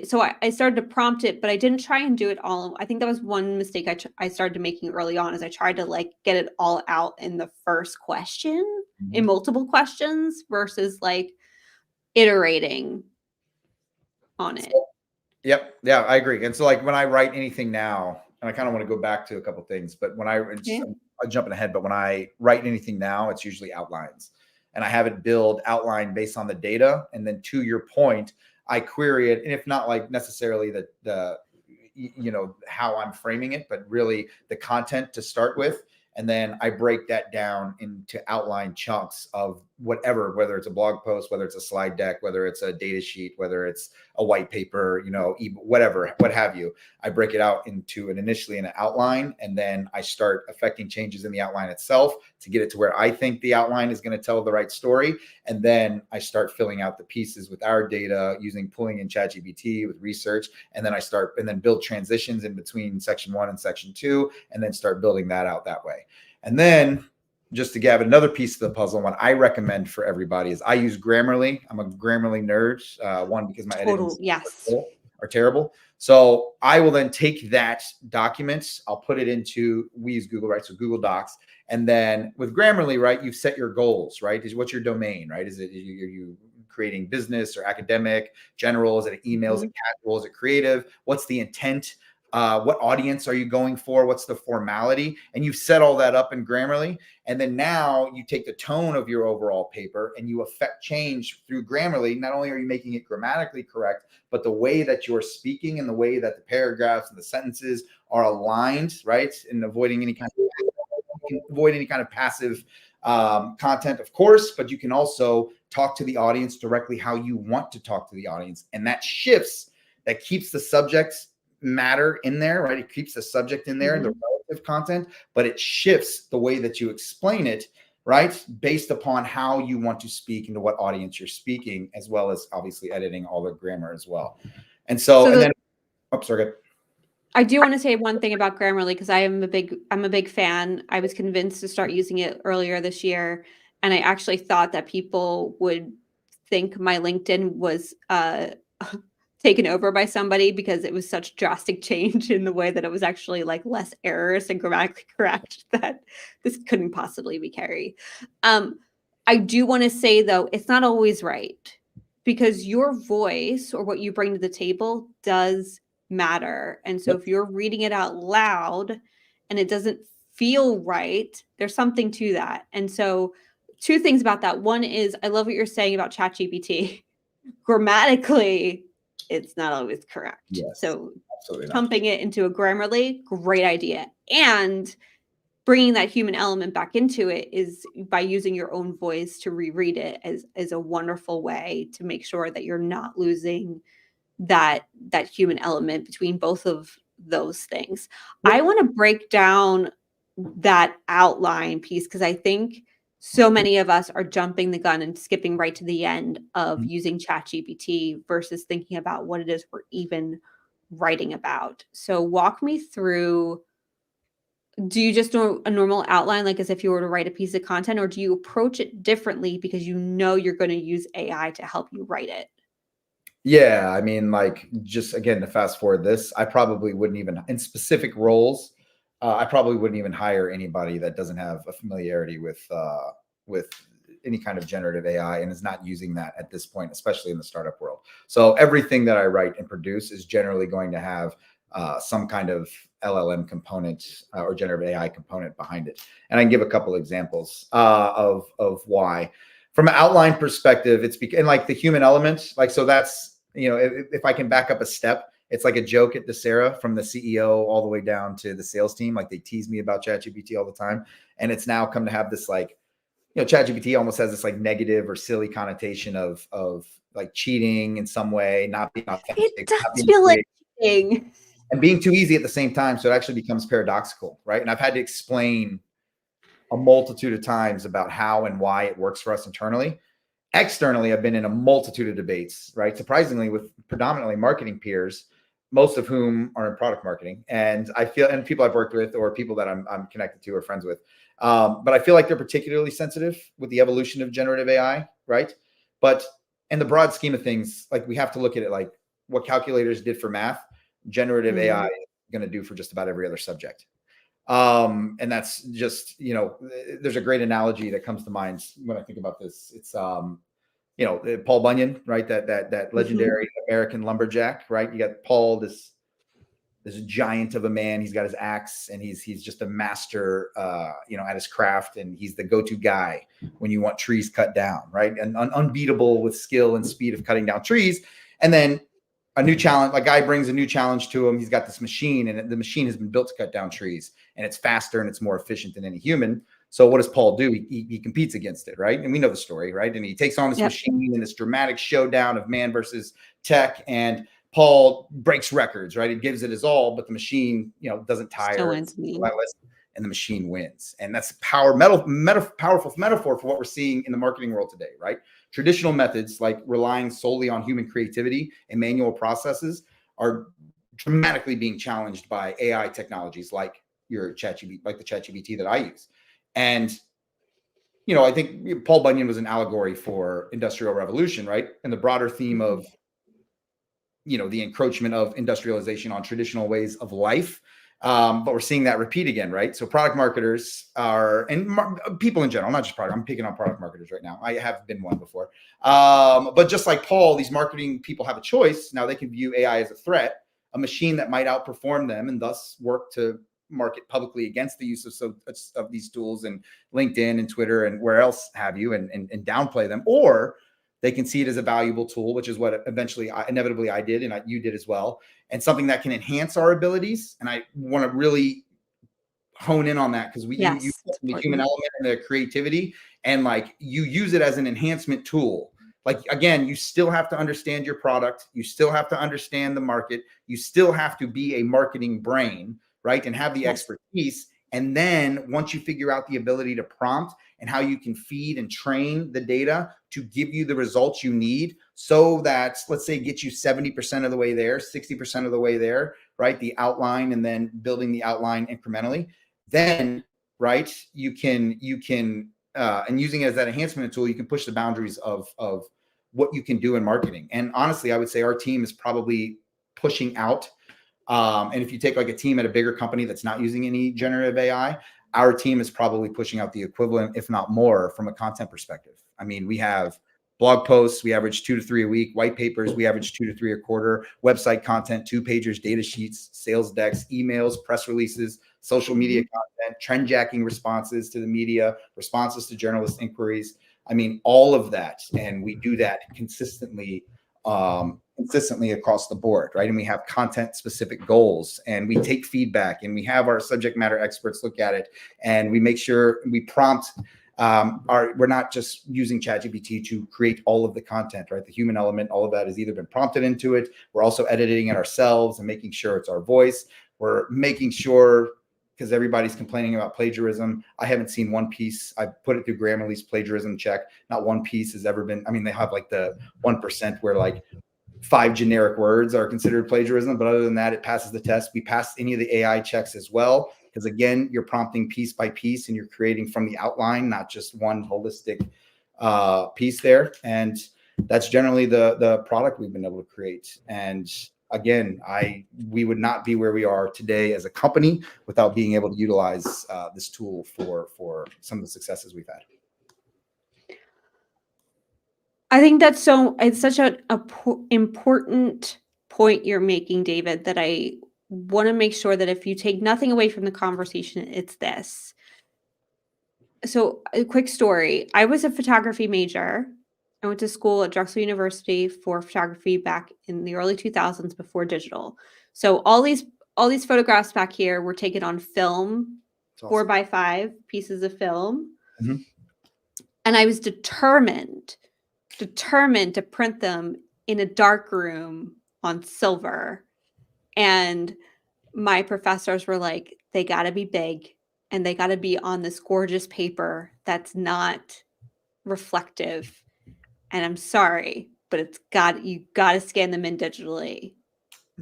S1: so I started to prompt it, but I didn't try and do it all. I think that was one mistake I started making early on, is I tried to like get it all out in the first question, in multiple questions, versus like iterating on it.
S2: Yep. Yeah, I agree. And so like when I write anything now, and I kind of want to go back to a couple of things, but when I'm jumping ahead, but when I write anything now, it's usually outlines, and I have it build outline based on the data. And then to your point, I query it. And if not like necessarily the how I'm framing it, but really the content to start with. And then I break that down into outline chunks of whatever, whether it's a blog post, whether it's a slide deck, whether it's a data sheet, whether it's a white paper, whatever, what have you. I break it out into initially an outline, and then I start affecting changes in the outline itself to get it to where I think the outline is going to tell the right story. And then I start filling out the pieces with our data, pulling in ChatGPT with research. And then build transitions in between section 1 and section 2, and then start building that out that way. And then just to give another piece of the puzzle, what I recommend for everybody is I use Grammarly. I'm a Grammarly nerd. One, because my editings are terrible. So I will then take that document, I'll put it into, we use Google, right? So Google Docs. And then with Grammarly, right, you've set your goals, right? What's your domain, right? Are you creating business or academic, general? Is it email? Is it casual? Is it creative? What's the intent? What audience are you going for? What's the formality? And you've set all that up in Grammarly. And then now you take the tone of your overall paper and you affect change through Grammarly. Not only are you making it grammatically correct, but the way that you're speaking and the way that the paragraphs and the sentences are aligned, right? And avoiding any kind of passive content, of course, but you can also talk to the audience directly how you want to talk to the audience. And that keeps the subject matter in there, right? It keeps the subject in there in the relative content, but it shifts the way that you explain it, right? Based upon how you want to speak and to what audience you're speaking, as well as obviously editing all the grammar as well. And sorry.
S1: I do want to say one thing about Grammarly, because I'm a big fan. I was convinced to start using it earlier this year, and I actually thought that people would think my LinkedIn was taken over by somebody because it was such drastic change in the way that it was actually like less errors and grammatically correct that this couldn't possibly be Carrie. I do want to say though, it's not always right because your voice or what you bring to the table does matter. And so
S2: Yep.
S1: if you're reading it out loud and it doesn't feel right, there's something to that. And so two things about that. One is I love what you're saying about ChatGPT. Grammatically, it's not always correct.
S2: Yes,
S1: So
S2: absolutely not.
S1: pumping it into a Grammarly, great idea. And bringing that human element back into it is by using your own voice to reread it is a wonderful way to make sure that you're not losing that human element between both of those things. I
S2: Yep.
S1: want to break down that outline piece because I think so many of us are jumping the gun and skipping right to the end of using ChatGPT versus thinking about what it is we're even writing about. So walk me through, do you just do a normal outline like as if you were to write a piece of content, or do you approach it differently because you know you're going to use AI to help you write it?
S2: Yeah, I mean, like, just again to fast forward this, I probably wouldn't even in specific roles. I probably wouldn't even hire anybody that doesn't have a familiarity with any kind of generative AI and is not using that at this point, especially in the startup world. So everything that I write and produce is generally going to have some kind of LLM component or generative AI component behind it. And I can give a couple examples of why. From an outline perspective, and like the human element, like, so that's, if I can back up a step, it's like a joke at Desera from the CEO all the way down to the sales team. Like, they tease me about ChatGPT all the time. And it's now come to have this, like, ChatGPT almost has this like negative or silly connotation of like cheating in some way, not being
S1: It
S2: authentic, not
S1: does
S2: being
S1: feel like
S2: creative,
S1: cheating.
S2: and being too easy at the same time. So it actually becomes paradoxical, right? And I've had to explain a multitude of times about how and why it works for us internally. Externally, I've been in a multitude of debates, right? Surprisingly, with predominantly marketing peers, most of whom are in product marketing. And I feel, and people I've worked with or people that I'm connected to or friends with. But I feel like they're particularly sensitive with the evolution of generative AI, right? But in the broad scheme of things, like, we have to look at it like what calculators did for math, generative AI is going to do for just about every other subject. And that's just, there's a great analogy that comes to mind when I think about this. It's Paul Bunyan, right? That legendary American lumberjack, right? You got Paul, this giant of a man. He's got his axe, and he's just a master, at his craft, and he's the go-to guy when you want trees cut down, right? And unbeatable with skill and speed of cutting down trees. And then a new challenge, a guy brings a new challenge to him. He's got this machine, and the machine has been built to cut down trees, and it's faster and it's more efficient than any human. So what does Paul do? He competes against it, right? And we know the story, right? And he takes on this machine in this dramatic showdown of man versus tech, and Paul breaks records, right? He gives it his all, but the machine, doesn't tire, and the machine wins. And that's powerful metaphor for what we're seeing in the marketing world today, right? Traditional methods, like relying solely on human creativity and manual processes, are dramatically being challenged by AI technologies like your ChatGPT, like the ChatGPT that I use. And I think Paul Bunyan was an allegory for industrial revolution, right? And the broader theme of the encroachment of industrialization on traditional ways of life. But we're seeing that repeat again, right? So product marketers people in general, not just product, I'm picking on product marketers right now. I have been one before. But just like Paul, these marketing people have a choice. Now they can view AI as a threat, a machine that might outperform them, and thus work to market publicly against the use of these tools and LinkedIn and Twitter and where else have you, and downplay them. Or they can see it as a valuable tool, which is what inevitably I did, and you did as well, and something that can enhance our abilities. And I want to really hone in on that, because you the human element and the creativity, and like, you use it as an enhancement tool. Like, again, you still have to understand your product, you still have to understand the market, you still have to be a marketing brain, right, and have the expertise. And then once you figure out the ability to prompt and how you can feed and train the data to give you the results you need, so that, let's say, get you 70% of the way there, 60% of the way there, right? The outline, and then building the outline incrementally. Then, right, you can and using it as that enhancement tool, you can push the boundaries of what you can do in marketing. And honestly, I would say our team is probably pushing out. And if you take like a team at a bigger company that's not using any generative AI, our team is probably pushing out the equivalent, if not more, from a content perspective. I mean, we have blog posts, we average 2 to 3 a week. White papers, we average 2 to 3 a quarter. Website content, 2-pagers, data sheets, sales decks, emails, press releases, social media content, trend jacking responses to the media, responses to journalist inquiries. I mean, all of that. And we do that consistently across the board, right? And we have content specific goals, and we take feedback, and we have our subject matter experts look at it, and we make sure we prompt we're not just using ChatGPT to create all of the content, right? The human element, all of that has either been prompted into it. We're also editing it ourselves and making sure it's our voice. We're making sure, because everybody's complaining about plagiarism. I haven't seen one piece. I put it through Grammarly's plagiarism check. Not one piece has ever been. I mean, they have like the 1% where like 5 generic words are considered plagiarism, but other than that, it passes the test. We pass any of the AI checks as well, because again, you're prompting piece by piece, and you're creating from the outline, not just one holistic piece there. And that's generally the product we've been able to create. And again, we would not be where we are today as a company without being able to utilize this tool for some of the successes we've had.
S1: I think it's such an important point you're making, David, that I want to make sure that if you take nothing away from the conversation, it's this. So a quick story. I was a photography major. I went to school at Drexel University for photography back in the early 2000s before digital. So all these photographs back here were taken on film, awesome. 4x5 pieces of film. Mm-hmm. And I was determined to print them in a dark room on silver. And my professors were like, they got to be big, and they got to be on this gorgeous paper that's not reflective. And I'm sorry, but you got to scan them in digitally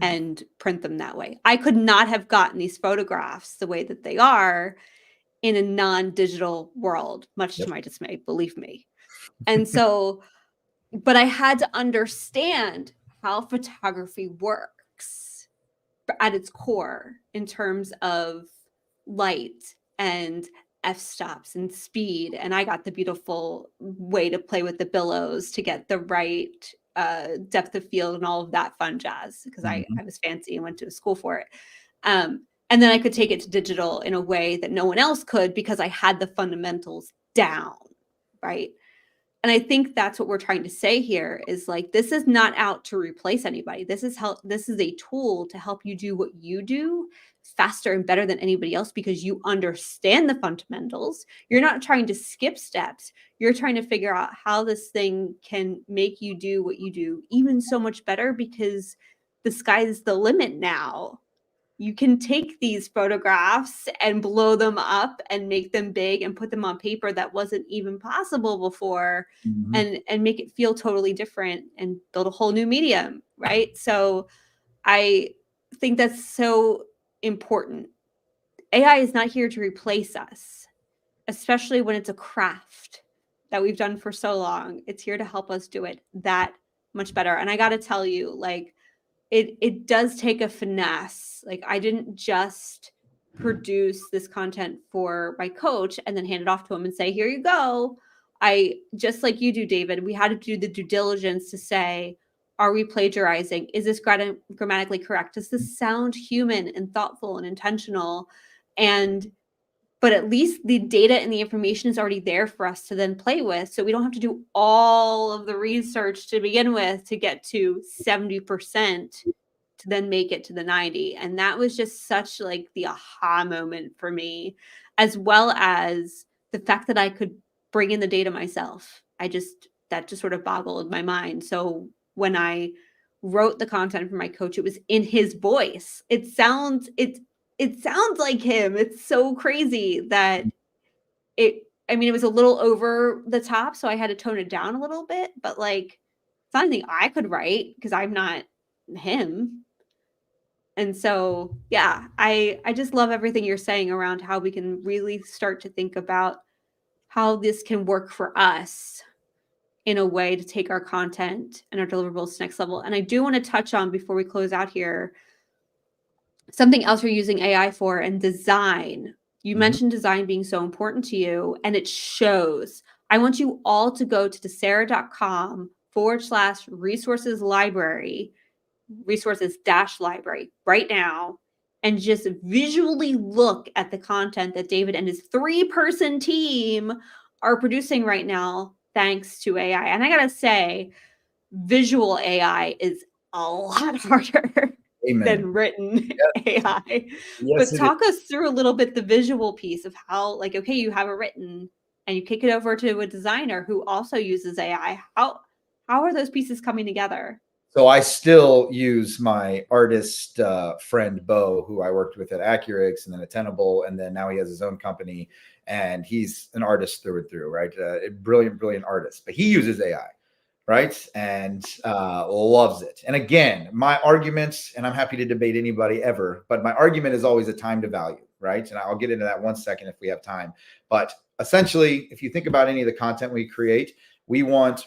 S1: and print them that way. I could not have gotten these photographs the way that they are in a non-digital world, much to my dismay, believe me. And so, but I had to understand how photography works at its core in terms of light and f-stops and speed. And I got the beautiful way to play with the billows to get the right depth of field and all of that fun jazz, because I was fancy and went to school for it. And then I could take it to digital in a way that no one else could, because I had the fundamentals down, right? And I think that's what we're trying to say here is like, this is not out to replace anybody. This is a tool to help you do what you do faster and better than anybody else, because you understand the fundamentals. You're not trying to skip steps. You're trying to figure out how this thing can make you do what you do even so much better, because the sky's the limit now. You can take these photographs and blow them up and make them big and put them on paper that wasn't even possible before, and make it feel totally different and build a whole new medium, right? So I think that's so important. AI is not here to replace us, especially when it's a craft that we've done for so long. It's here to help us do it that much better. And I got to tell you, like, it does take a finesse. Like, I didn't just produce this content for my coach and then hand it off to him and say, here you go. I, just like you do, David, we had to do the due diligence to say, are we plagiarizing? Is this grammatically correct? Does this sound human and thoughtful and intentional? But at least the data and the information is already there for us to then play with. So we don't have to do all of the research to begin with to get to 70% to then make it to the 90. And that was just such like the aha moment for me, as well as the fact that I could bring in the data myself. That just sort of boggled my mind. So when I wrote the content for my coach, it was in his voice. It sounds like him. It's so crazy that it was a little over the top, so I had to tone it down a little bit, but like, it's not anything I could write because I'm not him. And so, yeah, I just love everything you're saying around how we can really start to think about how this can work for us in a way to take our content and our deliverables to next level. And I do want to touch on, before we close out here, something else you're using AI for, and design. You mentioned design being so important to you, and it shows. I want you all to go to desera.com/resources library, resources-library right now, and just visually look at the content that David and his 3-person team are producing right now, thanks to AI. And I gotta say, visual AI is a lot harder than written AI.
S2: Yes,
S1: But
S2: it is.
S1: talk us through a little bit the visual piece of how, like, okay, you have it written and you kick it over to a designer who also uses AI. How are those pieces coming together?
S2: So I still use my artist friend Bo, who I worked with at Accurix and then at Tenable, and then now he has his own company, and he's an artist through and through, right? A brilliant artist, but he uses AI, right? And loves it. And again, my argument, and I'm happy to debate anybody ever, but my argument is always a time to value, right? And I'll get into that one second if we have time. But essentially, if you think about any of the content we create, we want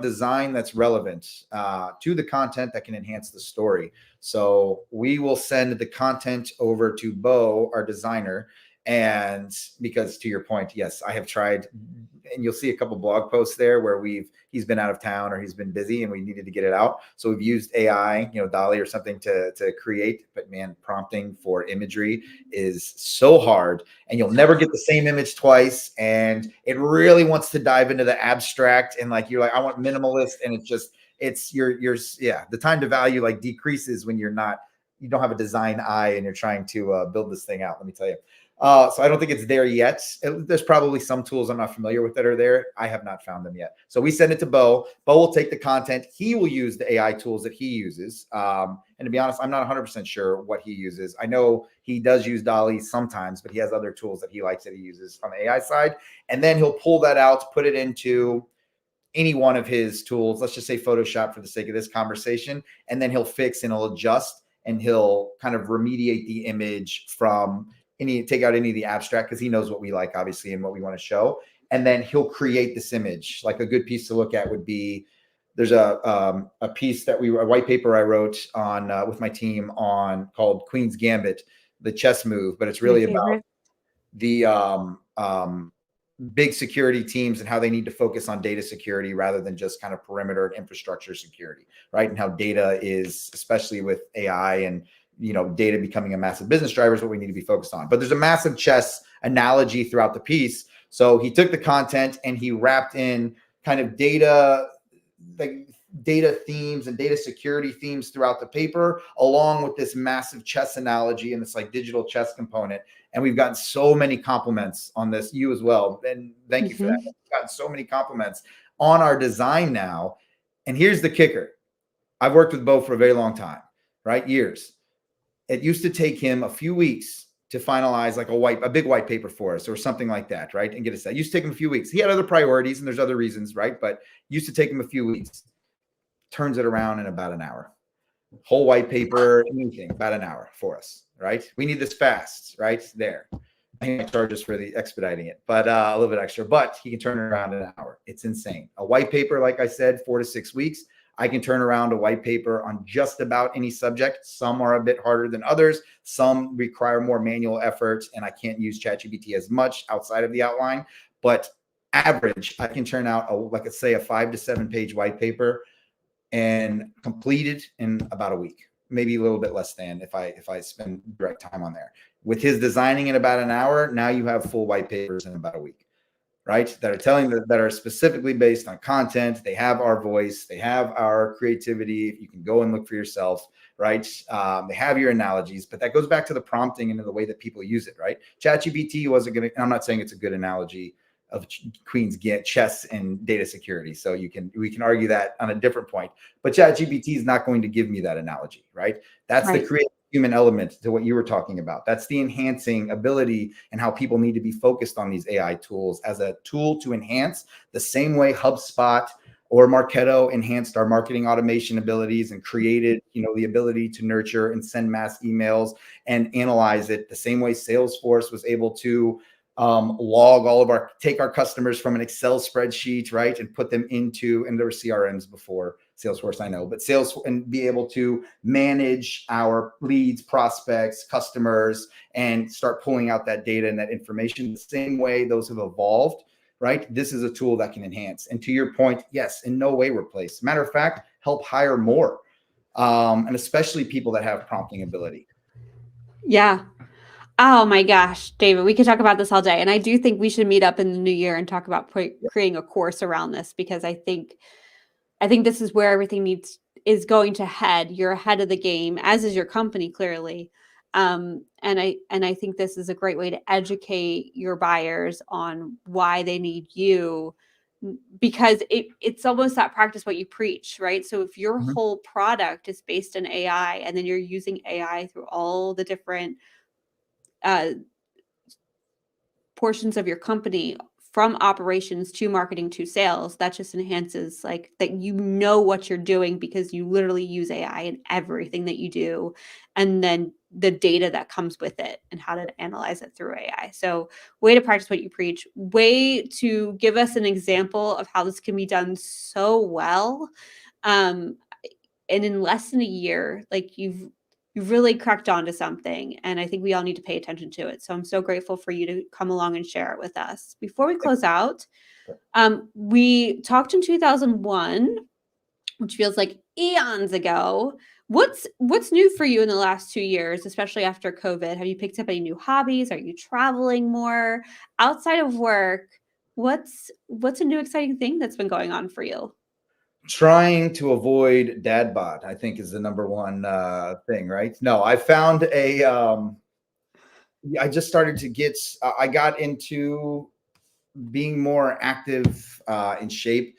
S2: design that's relevant to the content that can enhance the story. So we will send the content over to Bo, our designer. And because, to your point, yes, I have tried, and you'll see a couple blog posts there where he's been out of town or he's been busy and we needed to get it out. So we've used AI, DALL-E or something to create, but man, prompting for imagery is so hard, and you'll never get the same image twice. And it really wants to dive into the abstract, and you're like, I want minimalist. And it's the time to value decreases when you don't have a design eye and you're trying to build this thing out. Let me tell you. So I don't think it's there yet. There's probably some tools I'm not familiar with that are there. I have not found them yet. So we send it to Bo. Bo will take the content. He will use the AI tools that he uses. And to be honest, I'm not 100% sure what he uses. I know he does use DALL-E sometimes, but he has other tools that he likes that he uses on the AI side. And then he'll pull that out, put it into any one of his tools. Let's just say Photoshop for the sake of this conversation. And then he'll fix and he'll adjust and he'll kind of remediate the image from take out any of the abstract, because he knows what we like, obviously, and what we want to show. And then he'll create this image. Like a good piece to look at would be, there's a piece a white paper I wrote on with my team on called Queen's Gambit, the chess move, but it's really about the big security teams and how they need to focus on data security rather than just kind of perimeter and infrastructure security, right? And how data is, especially with AI and data becoming a massive business driver, is what we need to be focused on. But there's a massive chess analogy throughout the piece. So he took the content and he wrapped in kind of data themes and data security themes throughout the paper, along with this massive chess analogy and this digital chess component. And we've gotten so many compliments on this, you as well. And thank you for that. We've gotten so many compliments on our design now. And here's the kicker. I've worked with Bo for a very long time, right? Years. It used to take him a few weeks to finalize a big white paper for us or something like that, right? And get it set. It used to take him a few weeks. He had other priorities and there's other reasons, right? But used to take him a few weeks. Turns it around in about an hour. Whole white paper, anything, about an hour for us, right? We need this fast, right? There. He charges for the expediting it, but a little bit extra, but he can turn it around in an hour. It's insane. A white paper, like I said, 4 to 6 weeks. I can turn around a white paper on just about any subject. Some are a bit harder than others. Some require more manual effort, and I can't use ChatGPT as much outside of the outline. But average, I can turn out let's say a 5 to 7 page white paper and complete it in about a week, maybe a little bit less than if I spend direct time on there. With his designing in about an hour, now you have full white papers in about a week. Right? That are specifically based on content. They have our voice. They have our creativity. You can go and look for yourself, right? They have your analogies, but that goes back to the prompting and the way that people use it, right? ChatGPT wasn't going to, I'm not saying it's a good analogy of Queen's chess and data security. So we can argue that on a different point, but ChatGPT is not going to give me that analogy, right? That's right. The creative human element to what you were talking about. That's the enhancing ability and how people need to be focused on these AI tools as a tool to enhance the same way HubSpot or Marketo enhanced our marketing automation abilities and created, the ability to nurture and send mass emails and analyze it the same way Salesforce was able to take our customers from an Excel spreadsheet, right, and put them into, and there were CRMs before Salesforce, I know, but and be able to manage our leads, prospects, customers, and start pulling out that data and that information the same way those have evolved, right? This is a tool that can enhance. And to your point, yes, in no way replace. Matter of fact, help hire more, and especially people that have prompting ability.
S1: Yeah. Oh my gosh, David, we could talk about this all day. And I do think we should meet up in the new year and talk about creating a course around this, because I think this is where everything is going to head. You're ahead of the game, as is your company, clearly. And I think this is a great way to educate your buyers on why they need you, because it's almost that practice what you preach, right? So if your whole product is based in AI, and then you're using AI through all the different portions of your company, from operations to marketing to sales, that just enhances like that, you know what you're doing, because you literally use AI in everything that you do, and then the data that comes with it and how to analyze it through AI. So way to practice what you preach, way to give us an example of how this can be done so well. And in less than a year, like you've really cracked onto something, and I think we all need to pay attention to it. So I'm so grateful for you to come along and share it with us. Before we close out, we talked in 2001, which feels like eons ago. What's new for you in the last 2 years, especially after COVID? Have you picked up any new hobbies? Are you traveling more outside of work? What's a new exciting thing that's been going on for you?
S2: Trying to avoid dad bod, I think, is the number one thing, right? No, I found I just started to get, I got into being more active, in shape.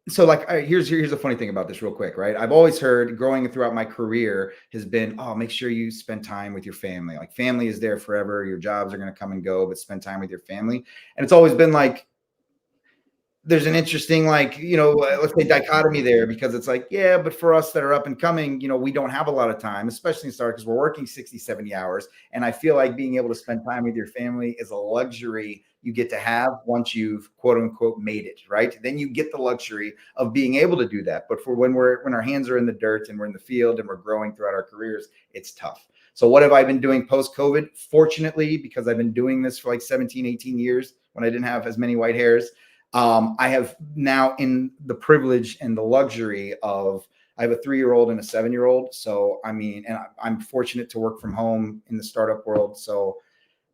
S2: So like, here's a funny thing about this real quick, right? I've always heard, growing throughout my career, has been, oh, make sure you spend time with your family. Like, family is there forever. Your jobs are going to come and go, but spend time with your family. And it's always been like, there's an interesting, like, let's say dichotomy there, because it's like, yeah, but for us that are up and coming, we don't have a lot of time, especially in start, because we're working 60, 70 hours. And I feel like being able to spend time with your family is a luxury you get to have once you've quote unquote made it, right? Then you get the luxury of being able to do that. But for when our hands are in the dirt and we're in the field and we're growing throughout our careers, it's tough. So what have I been doing post-COVID? Fortunately, because I've been doing this for like 17, 18 years when I didn't have as many white hairs, I have now in the privilege and the luxury of, I have a 3-year-old and a 7-year-old. So, I mean, and I'm fortunate to work from home in the startup world. So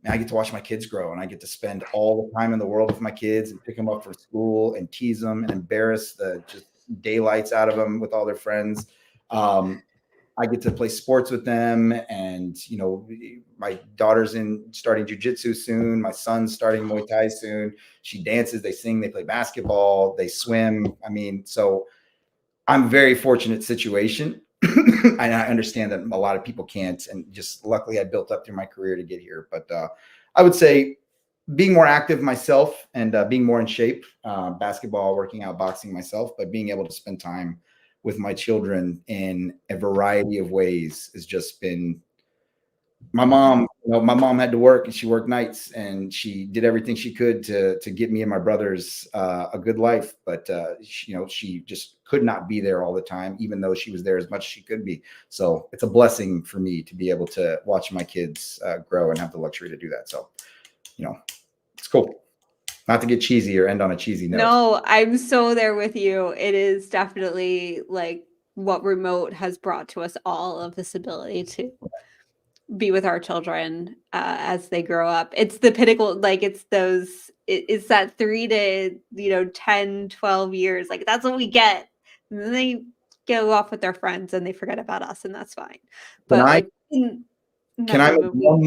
S2: I get to watch my kids grow, and I get to spend all the time in the world with my kids and pick them up from school and tease them and embarrass the just daylights out of them with all their friends. I get to play sports with them, and my daughter's starting jujitsu soon. My son's starting Muay Thai soon. She dances, they sing, they play basketball, they swim. I mean, so I'm a very fortunate situation. And I understand that a lot of people can't, and just luckily I built up through my career to get here. But I would say being more active myself, and being more in shape, basketball, working out, boxing myself, but being able to spend time with my children in a variety of ways has just been, my mom had to work, and she worked nights, and she did everything she could to get me and my brothers a good life. But she just could not be there all the time, even though she was there as much as she could be. So it's a blessing for me to be able to watch my kids grow and have the luxury to do that. So, it's cool. Not to get cheesy or end on a cheesy note.
S1: No, I'm so there with you. It is definitely like what remote has brought to us all, of this ability to be with our children as they grow up. It's the pinnacle, like it's that 3 to 10, 12 years. Like that's what we get. And then they go off with their friends and they forget about us, and that's fine. But like
S2: can I make one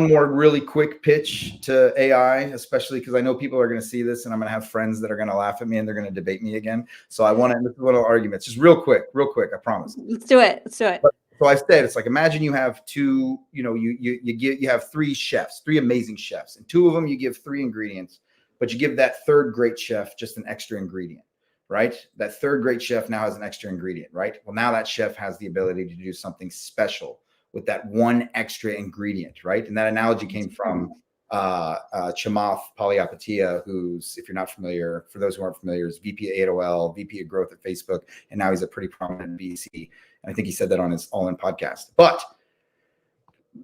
S2: more really quick pitch to AI, especially because I know people are going to see this, and I'm going to have friends that are going to laugh at me and they're going to debate me again. So I want to, this is one of the arguments, just real quick, I promise.
S1: Let's do it.
S2: So I said, it's like, imagine you have two, you have 3 chefs, 3 amazing chefs, and 2 of them you give 3 ingredients, but you give that 3rd great chef just an extra ingredient, right? That 3rd great chef now has an extra ingredient, right? Well, now that chef has the ability to do something special with that one extra ingredient, right? And that analogy came from Chamath Palihapitiya, who's, if you're not familiar, for those who aren't familiar, is VP at AOL, VP of growth at Facebook, and now he's a pretty prominent VC. And I think he said that on his All In podcast. But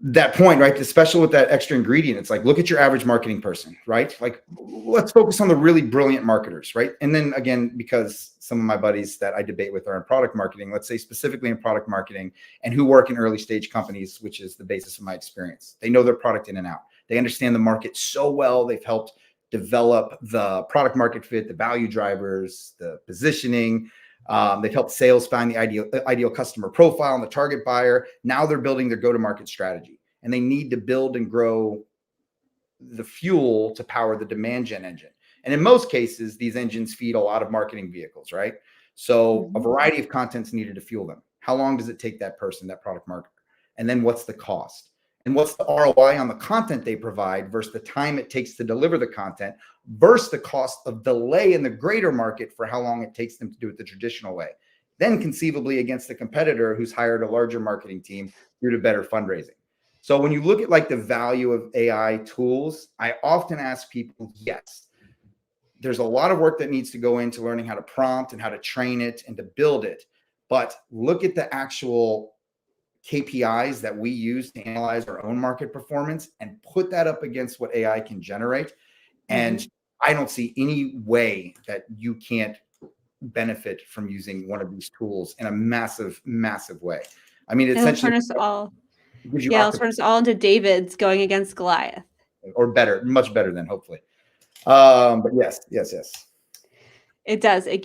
S2: that point, right, the special with that extra ingredient, it's like, look at your average marketing person, right? Like, let's focus on the really brilliant marketers, right? And then again, because some of my buddies that I debate with are in product marketing, let's say specifically in product marketing, and who work in early stage companies, which is the basis of my experience. They know their product in and out. They understand the market so well. They've helped develop the product market fit, the value drivers, the positioning. They've helped sales find the ideal customer profile and the target buyer. Now they're building their go-to-market strategy, and they need to build and grow the fuel to power the demand gen engine. And in most cases, these engines feed a lot of marketing vehicles, right? So a variety of content's needed to fuel them. How long does it take that person, that product marketer? And then what's the cost? And what's the ROI on the content they provide versus the time it takes to deliver the content versus the cost of delay in the greater market for how long it takes them to do it the traditional way. Then conceivably against the competitor who's hired a larger marketing team due to better fundraising. So when you look at like the value of AI tools, I often ask people, yes, there's a lot of work that needs to go into learning how to prompt and how to train it and to build it. But look at the actual KPIs that we use to analyze our own market performance and put that up against what AI can generate. And I don't see any way that you can't benefit from using one of these tools in a massive, massive way. I mean, essentially,
S1: it'll turn us all into Davids going against Goliath.
S2: Or better, much better than hopefully. But yes.
S1: It does. It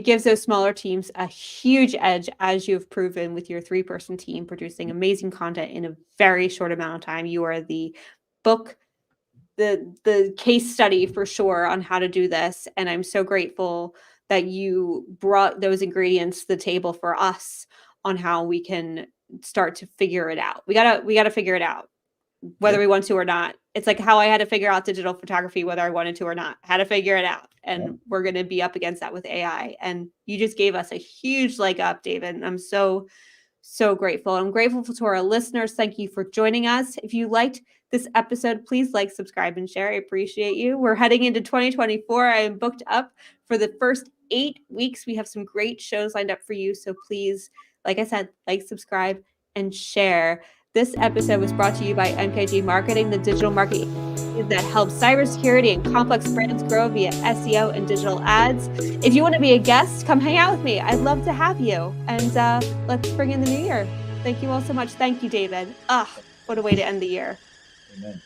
S1: gives those smaller teams a huge edge, as you've proven with your 3-person team producing amazing content in a very short amount of time. You are the book, the case study for sure on how to do this. And I'm so grateful that you brought those ingredients to the table for us on how we can start to figure it out. We gotta figure it out, whether we want to or not. It's like how I had to figure out digital photography, whether I wanted to or not. Had to figure it out. And we're going to be up against that with AI. And you just gave us a huge leg up, David. And I'm so, so grateful. I'm grateful to our listeners. Thank you for joining us. If you liked this episode, please like, subscribe, and share. I appreciate you. We're heading into 2024. I am booked up for the first 8 weeks. We have some great shows lined up for you. So please, like I said, like, subscribe, and share. This episode was brought to you by MKG Marketing, the digital marketing that helps cybersecurity and complex brands grow via SEO and digital ads. If you want to be a guest, come hang out with me. I'd love to have you. And let's bring in the new year. Thank you all so much. Thank you, David. What a way to end the year.
S2: Amen.